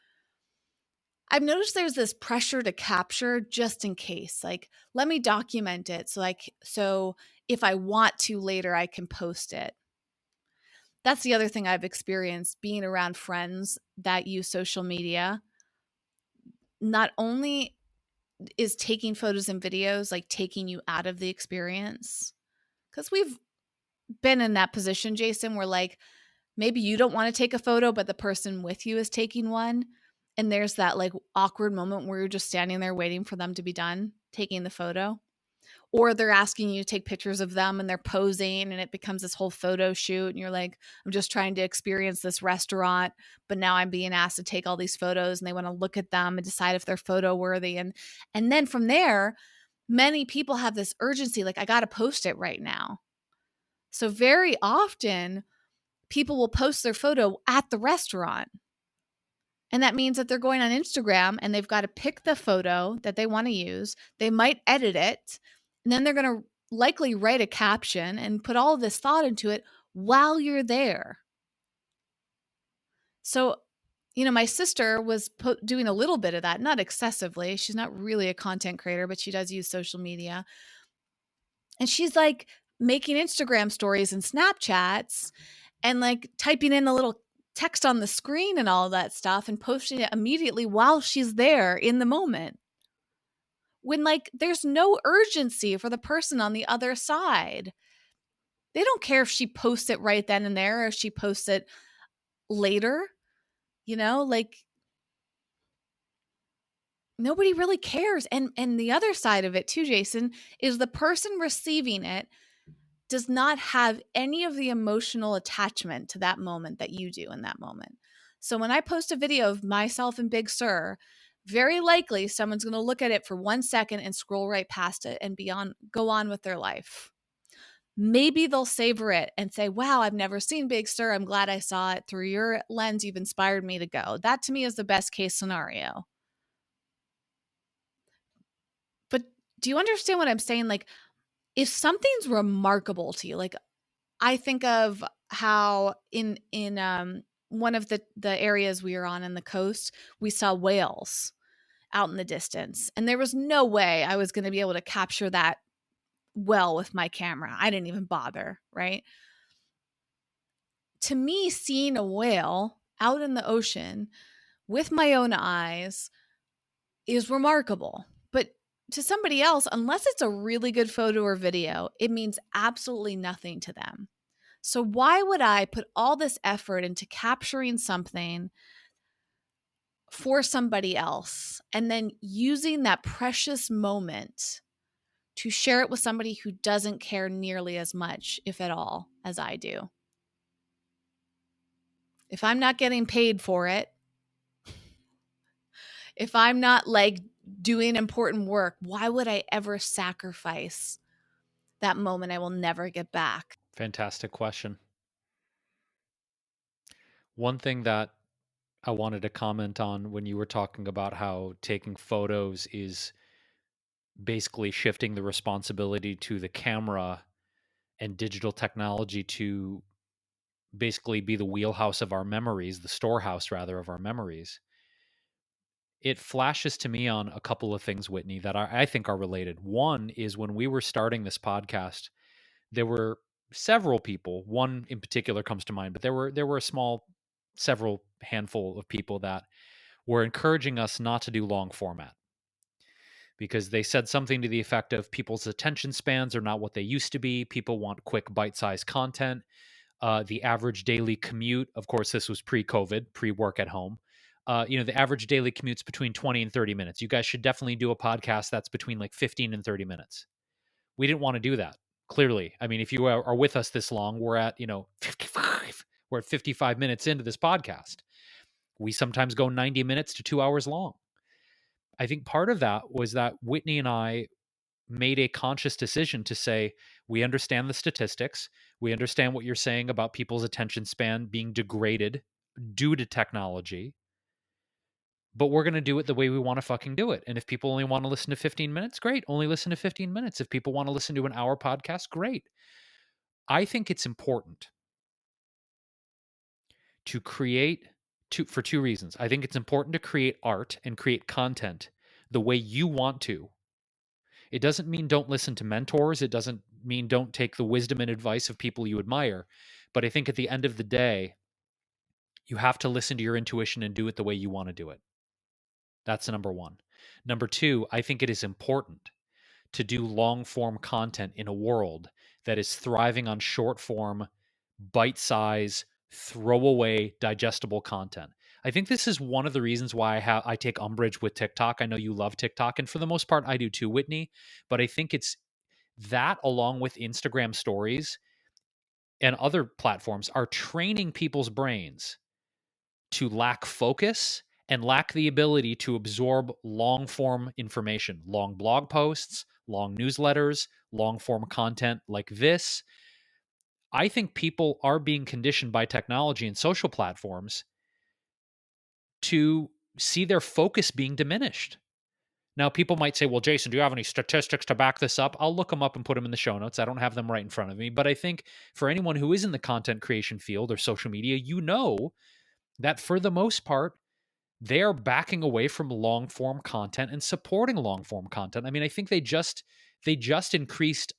I've noticed there's this pressure to capture just in case. Like, let me document it so if I want to later, I can post it. That's the other thing I've experienced being around friends that use social media. Not only is taking photos and videos like taking you out of the experience, because we've been in that position, Jason, where like maybe you don't want to take a photo, but the person with you is taking one. And there's that like awkward moment where you're just standing there waiting for them to be done taking the photo. Or they're asking you to take pictures of them and they're posing and it becomes this whole photo shoot. And you're like, I'm just trying to experience this restaurant, but now I'm being asked to take all these photos and they want to look at them and decide if they're photo worthy. And then from there, many people have this urgency, like, I got to post it right now. So very often people will post their photo at the restaurant. And that means that they're going on Instagram and they've got to pick the photo that they want to use. They might edit it, and then they're going to likely write a caption and put all of this thought into it while you're there. So, my sister was doing a little bit of that, not excessively. She's not really a content creator, but she does use social media. And she's like making Instagram stories and Snapchats and like typing in a little text on the screen and all of that stuff and posting it immediately while she's there in the moment. When like there's no urgency for the person on the other side. They don't care if she posts it right then and there or if she posts it later, like nobody really cares. And the other side of it too, Jason, is the person receiving it does not have any of the emotional attachment to that moment that you do in that moment. So when I post a video of myself and Big Sur, very likely someone's going to look at it for 1 second and scroll right past it and go on with their life. Maybe they'll savor it and say, wow, I've never seen Big Sur. I'm glad I saw it through your lens. You've inspired me to go. That to me is the best case scenario. But do you understand what I'm saying? Like, if something's remarkable to you, like I think of how in one of the areas we were on the coast, we saw whales out in the distance, and there was no way I was going to be able to capture that well with my camera. I didn't even bother, right? To me, seeing a whale out in the ocean with my own eyes is remarkable. But to somebody else, unless it's a really good photo or video, it means absolutely nothing to them. So why would I put all this effort into capturing something for somebody else and then using that precious moment to share it with somebody who doesn't care nearly as much, if at all, as I do? If I'm not getting paid for it, if I'm not like doing important work, why would I ever sacrifice that moment I will never get back? Fantastic question. One thing that I wanted to comment on when you were talking about how taking photos is basically shifting the responsibility to the camera and digital technology to basically be the wheelhouse of our memories, the storehouse rather of our memories. It flashes to me on a couple of things, Whitney, that I think are related. One is when we were starting this podcast, there were several people. One in particular comes to mind, but there were a small, several handful of people that were encouraging us not to do long format because they said something to the effect of people's attention spans are not what they used to be. People want quick bite-sized content. The average daily commute, of course, this was pre-COVID, pre-work at home, the average daily commute's between 20 and 30 minutes. You guys should definitely do a podcast that's between like 15 and 30 minutes. We didn't want to do that. Clearly. I mean, if you are with us this long, we're at, 55. We're at 55 minutes into this podcast. We sometimes go 90 minutes to 2 hours long. I think part of that was that Whitney and I made a conscious decision to say, we understand the statistics. We understand what you're saying about people's attention span being degraded due to technology, but we're going to do it the way we want to fucking do it. And if people only want to listen to 15 minutes, great. Only listen to 15 minutes. If people want to listen to an hour podcast, great. I think it's important to create for two reasons. I think it's important to create art and create content the way you want to. It doesn't mean don't listen to mentors. It doesn't mean don't take the wisdom and advice of people you admire. But I think at the end of the day, you have to listen to your intuition and do it the way you want to do it. That's number one. Number two, I think it is important to do long form content in a world that is thriving on short form, bite size, throwaway, digestible content. I think this is one of the reasons why I take umbrage with TikTok. I know you love TikTok, and for the most part, I do too, Whitney. But I think it's that, along with Instagram stories and other platforms, are training people's brains to lack focus and lack the ability to absorb long form information, long blog posts, long newsletters, long form content like this. I think people are being conditioned by technology and social platforms to see their focus being diminished. Now, people might say, well, Jason, do you have any statistics to back this up? I'll look them up and put them in the show notes. I don't have them right in front of me. But I think for anyone who is in the content creation field or social media, you know that for the most part, they are backing away from long form content and supporting long form content. I mean, I think they just increased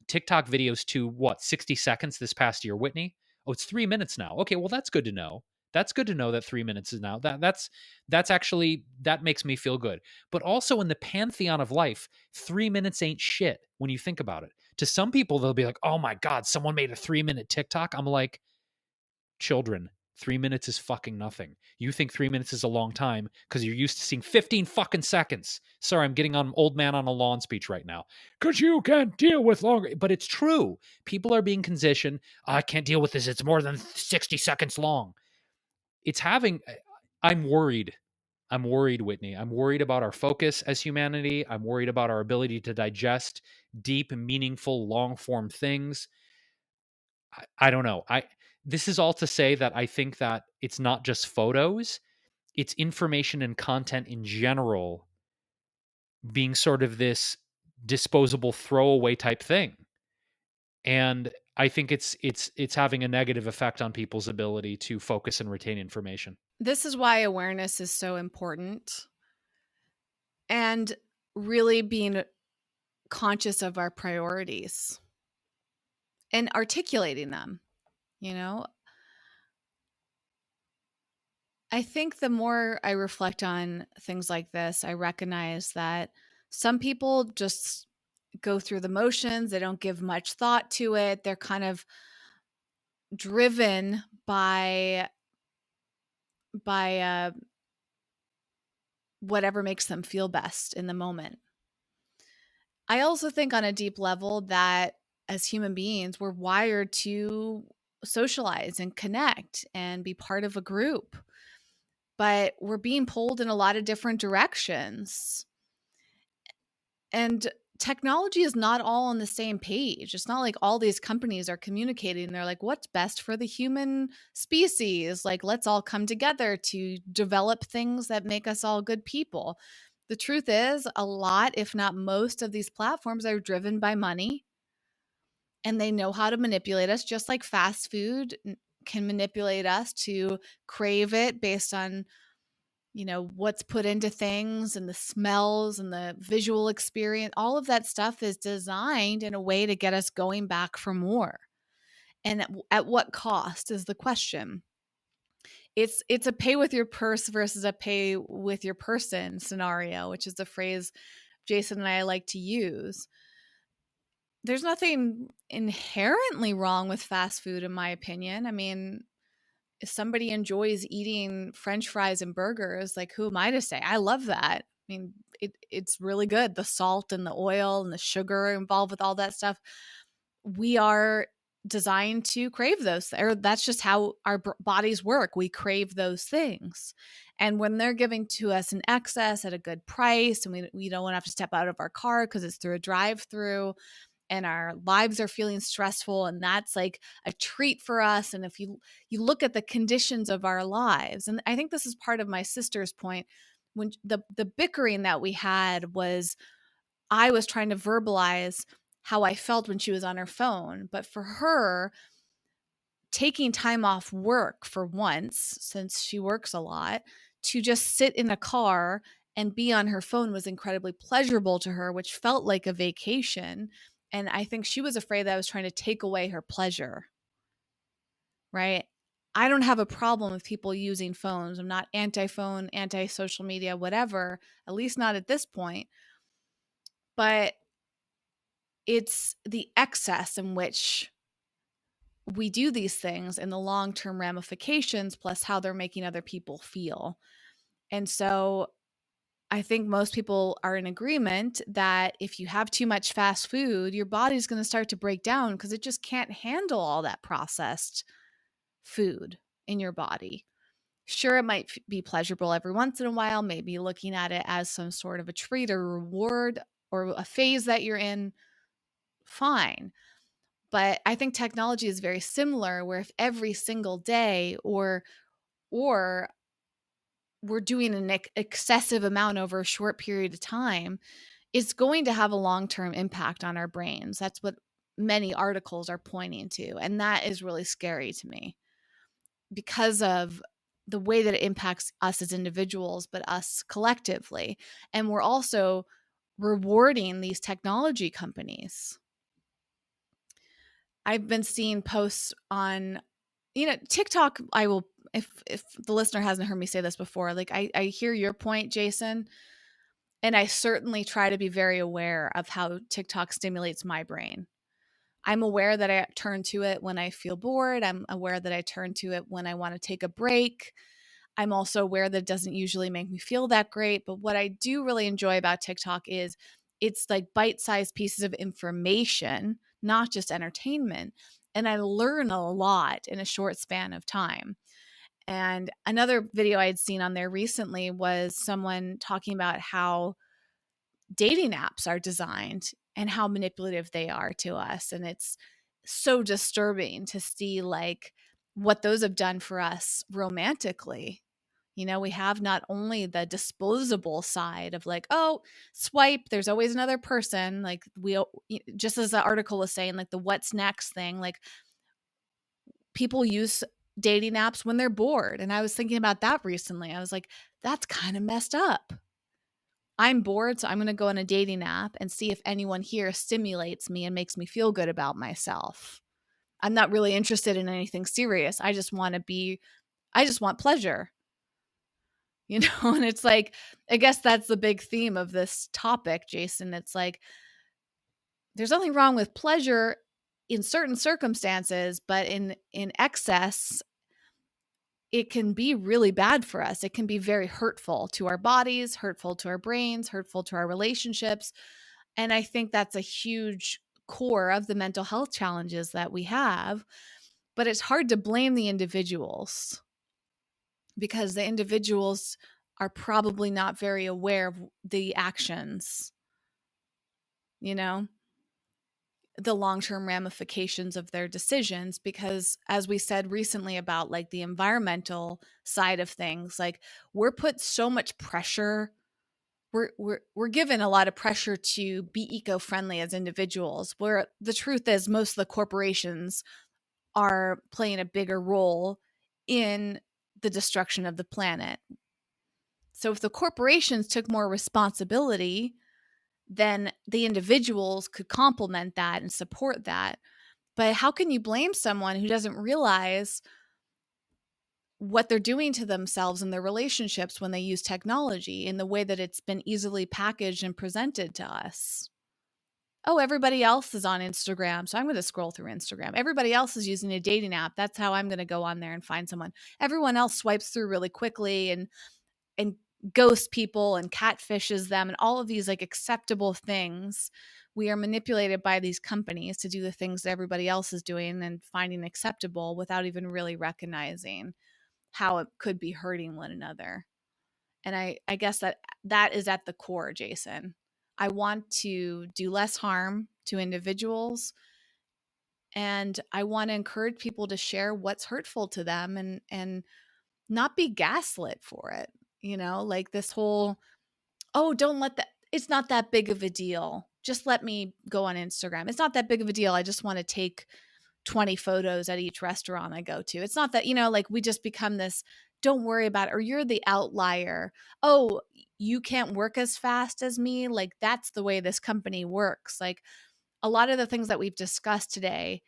TikTok videos to what, 60 seconds this past year, Whitney? Oh, it's 3 minutes now. Okay, well, that's good to know. That's good to know that 3 minutes is now. That's actually, that makes me feel good. But also in the pantheon of life, 3 minutes ain't shit when you think about it. To some people, they'll be like, "Oh my god, someone made a 3-minute TikTok." I'm like, children, 3 minutes is fucking nothing. You think 3 minutes is a long time because you're used to seeing 15 fucking seconds. Sorry, I'm getting on old man on a lawn speech right now. Because you can't deal with longer. But it's true. People are being conditioned. I can't deal with this. It's more than 60 seconds long. It's having, I'm worried. I'm worried, Whitney. I'm worried about our focus as humanity. I'm worried about our ability to digest deep, meaningful, long form things. I don't know. This is all to say that I think that it's not just photos, it's information and content in general being sort of this disposable throwaway type thing. And I think it's having a negative effect on people's ability to focus and retain information. This is why awareness is so important, and really being conscious of our priorities and articulating them, you know? I think the more I reflect on things like this, I recognize that some people just go through the motions. They don't give much thought to it. They're kind of driven by whatever makes them feel best in the moment. I also think on a deep level that as human beings, we're wired to socialize and connect and be part of a group, but we're being pulled in a lot of different directions. And technology is not all on the same page. It's not like all these companies are communicating. They're like, what's best for the human species? Like, let's all come together to develop things that make us all good people. The truth is, a lot, if not most, of these platforms are driven by money, and they know how to manipulate us, just like fast food can manipulate us to crave it based on what's put into things and the smells and the visual experience. All of that stuff is designed in a way to get us going back for more. And at what cost is the question. It's a pay with your purse versus a pay with your person scenario, which is the phrase Jason and I like to use. There's nothing inherently wrong with fast food, in my opinion. I mean, If somebody enjoys eating French fries and burgers, like, who am I to say? I love that. I mean, it's really good. The salt and the oil and the sugar involved with all that stuff. We are designed to crave those, or that's just how our bodies work. We crave those things. And when they're giving to us in excess at a good price, and we don't have to step out of our car because it's through a drive-through, and our lives are feeling stressful, and that's like a treat for us. And if you look at the conditions of our lives, and I think this is part of my sister's point, when the bickering that we had was, I was trying to verbalize how I felt when she was on her phone, but for her, taking time off work for once, since she works a lot, to just sit in a car and be on her phone was incredibly pleasurable to her, which felt like a vacation. And I think she was afraid that I was trying to take away her pleasure, right? I don't have a problem with people using phones. I'm not anti phone, anti social media, whatever, at least not at this point. But it's the excess in which we do these things and the long-term ramifications, plus how they're making other people feel. And so I think most people are in agreement that if you have too much fast food, your body's going to start to break down because it just can't handle all that processed food in your body. Sure, it might be pleasurable every once in a while, maybe looking at it as some sort of a treat or reward or a phase that you're in, fine. But I think technology is very similar, where if every single day or we're doing an excessive amount over a short period of time, it's going to have a long-term impact on our brains. That's what many articles are pointing to, and that is really scary to me because of the way that it impacts us as individuals, but us collectively. And we're also rewarding these technology companies. I've been seeing posts on, TikTok. I will, if the listener hasn't heard me say this before, like I hear your point, Jason, and I certainly try to be very aware of how TikTok stimulates my brain. I'm aware that I turn to it when I feel bored. I'm aware that I turn to it when I want to take a break. I'm also aware that it doesn't usually make me feel that great. But what I do really enjoy about TikTok is it's like bite-sized pieces of information, not just entertainment. And I learn a lot in a short span of time. And another video I had seen on there recently was someone talking about how dating apps are designed and how manipulative they are to us. And it's so disturbing to see like what those have done for us romantically. We have not only the disposable side of like, oh, swipe, there's always another person. Like just as the article was saying, like the what's next thing, like people use dating apps when they're bored. And I was thinking about that recently. I was like, that's kind of messed up. I'm bored, so I'm going to go on a dating app and see if anyone here stimulates me and makes me feel good about myself. I'm not really interested in anything serious. I just want pleasure. And it's like, I guess that's the big theme of this topic, Jason. It's like, there's nothing wrong with pleasure in certain circumstances, but in excess, it can be really bad for us. It can be very hurtful to our bodies, hurtful to our brains, hurtful to our relationships. And I think that's a huge core of the mental health challenges that we have. But it's hard to blame the individuals because the individuals are probably not very aware of the actions, you know, the long-term ramifications of their decisions. Because as we said recently about like the environmental side of things, like we're put so much pressure. We're given a lot of pressure to be eco-friendly as individuals, where the truth is most of the corporations are playing a bigger role in the destruction of the planet. So if the corporations took more responsibility, then the individuals could complement that and support that. But how can you blame someone who doesn't realize what they're doing to themselves and their relationships when they use technology in the way that it's been easily packaged and presented to us? oh, everybody else is on Instagram, so I'm going to scroll through Instagram. Everybody else is using a dating app. That's how I'm going to go on there and find someone. Everyone else swipes through really quickly and ghosts people and catfishes them and all of these like acceptable things. We are manipulated by these companies to do the things that everybody else is doing and finding acceptable without even really recognizing how it could be hurting one another. And I guess that is at the core, Jason. I want to do less harm to individuals, and I want to encourage people to share what's hurtful to them and not be gaslit for it. You know, like this whole, oh, don't let that, it's not that big of a deal. Just let me go on Instagram. It's not that big of a deal. I just want to take 20 photos at each restaurant I go to. It's not that, like we just become this, don't worry about it, or you're the outlier. Oh, you can't work as fast as me. Like that's the way this company works. Like a lot of the things that we've discussed today,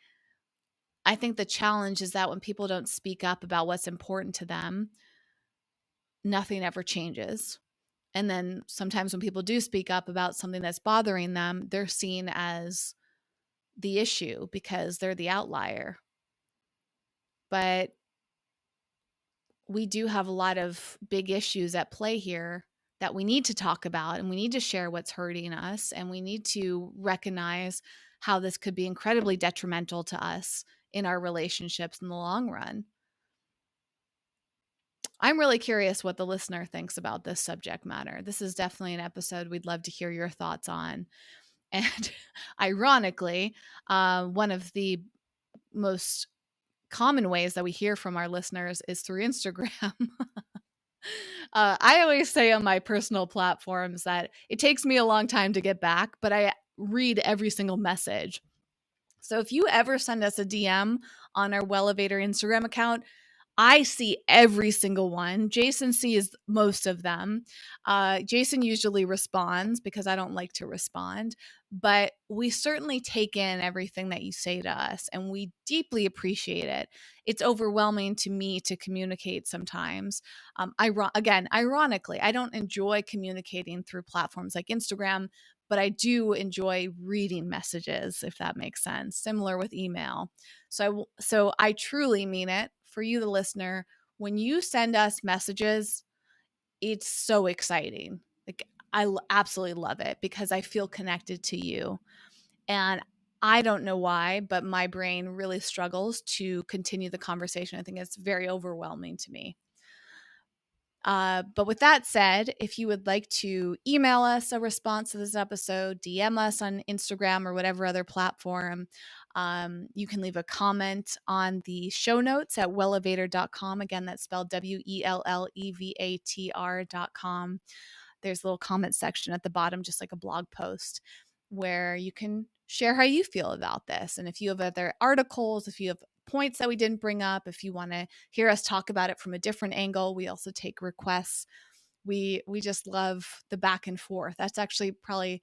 I think the challenge is that when people don't speak up about what's important to them, nothing ever changes. And then sometimes when people do speak up about something that's bothering them, they're seen as the issue because they're the outlier. But we do have a lot of big issues at play here that we need to talk about, and we need to share what's hurting us, and we need to recognize how this could be incredibly detrimental to us in our relationships in the long run. I'm really curious what the listener thinks about this subject matter. This is definitely an episode we'd love to hear your thoughts on. And ironically, one of the most common ways that we hear from our listeners is through Instagram. I always say on my personal platforms that it takes me a long time to get back, but I read every single message. So if you ever send us a DM on our Wellevator Instagram account, I see every single one. Jason sees most of them. Jason usually responds because I don't like to respond, but we certainly take in everything that you say to us and we deeply appreciate it. It's overwhelming to me to communicate sometimes. Ironically, I don't enjoy communicating through platforms like Instagram, but I do enjoy reading messages, if that makes sense, similar with email. So I truly mean it for you, the listener. When you send us messages, it's so exciting. Like absolutely love it because I feel connected to you. And I don't know why, but my brain really struggles to continue the conversation. I think it's very overwhelming to me. But with that said, if you would like to email us a response to this episode, DM us on Instagram or whatever other platform, you can leave a comment on the show notes at wellevator.com. Again, that's spelled WELLEVATR.com. There's a little comment section at the bottom, just like a blog post, where you can share how you feel about this. And if you have other articles, if you have points that we didn't bring up, if you want to hear us talk about it from a different angle, we also take requests. We just love the back and forth. That's actually probably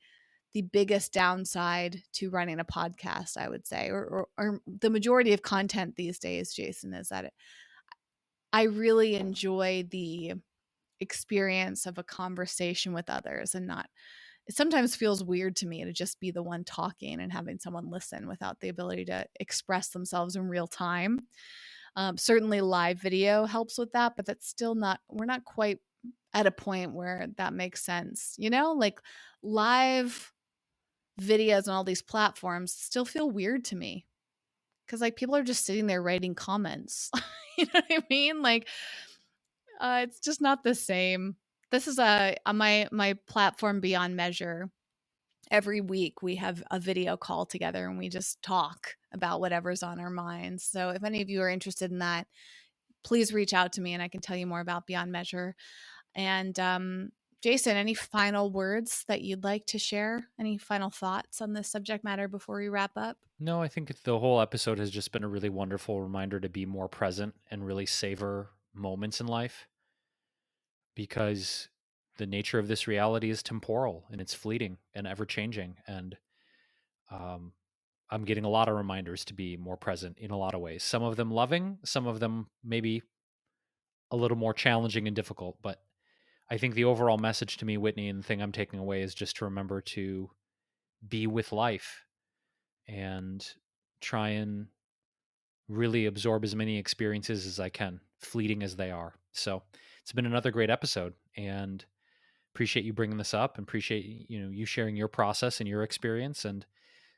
the biggest downside to running a podcast, I would say, or the majority of content these days, Jason, is that I really enjoy the experience of a conversation with others and not, it sometimes feels weird to me to just be the one talking and having someone listen without the ability to express themselves in real time. Certainly live video helps with that, but that's still not, we're not quite at a point where that makes sense. Like live videos on all these platforms still feel weird to me because like people are just sitting there writing comments. You know what I mean? Like it's just not the same. This is my platform Beyond Measure. Every week we have a video call together and we just talk about whatever's on our minds. So if any of you are interested in that, please reach out to me and I can tell you more about Beyond Measure. And Jason, any final words that you'd like to share? Any final thoughts on this subject matter before we wrap up? No, I think the whole episode has just been a really wonderful reminder to be more present and really savor moments in life, because the nature of this reality is temporal and it's fleeting and ever changing. And um, I'm getting a lot of reminders to be more present in a lot of ways. Some of them loving, some of them maybe a little more challenging and difficult. But I think the overall message to me, Whitney, and the thing I'm taking away is just to remember to be with life and try and really absorb as many experiences as I can, fleeting as they are. So it's been another great episode, and appreciate you bringing this up, and appreciate you sharing your process and your experience. And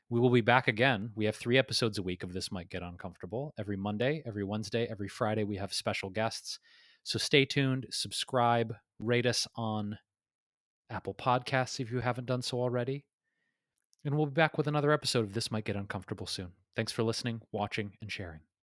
we will be back again. We have 3 episodes a week of This Might Get Uncomfortable. Every Monday, every Wednesday, every Friday, we have special guests. So stay tuned, subscribe, rate us on Apple Podcasts if you haven't done so already. And we'll be back with another episode of This Might Get Uncomfortable soon. Thanks for listening, watching, and sharing.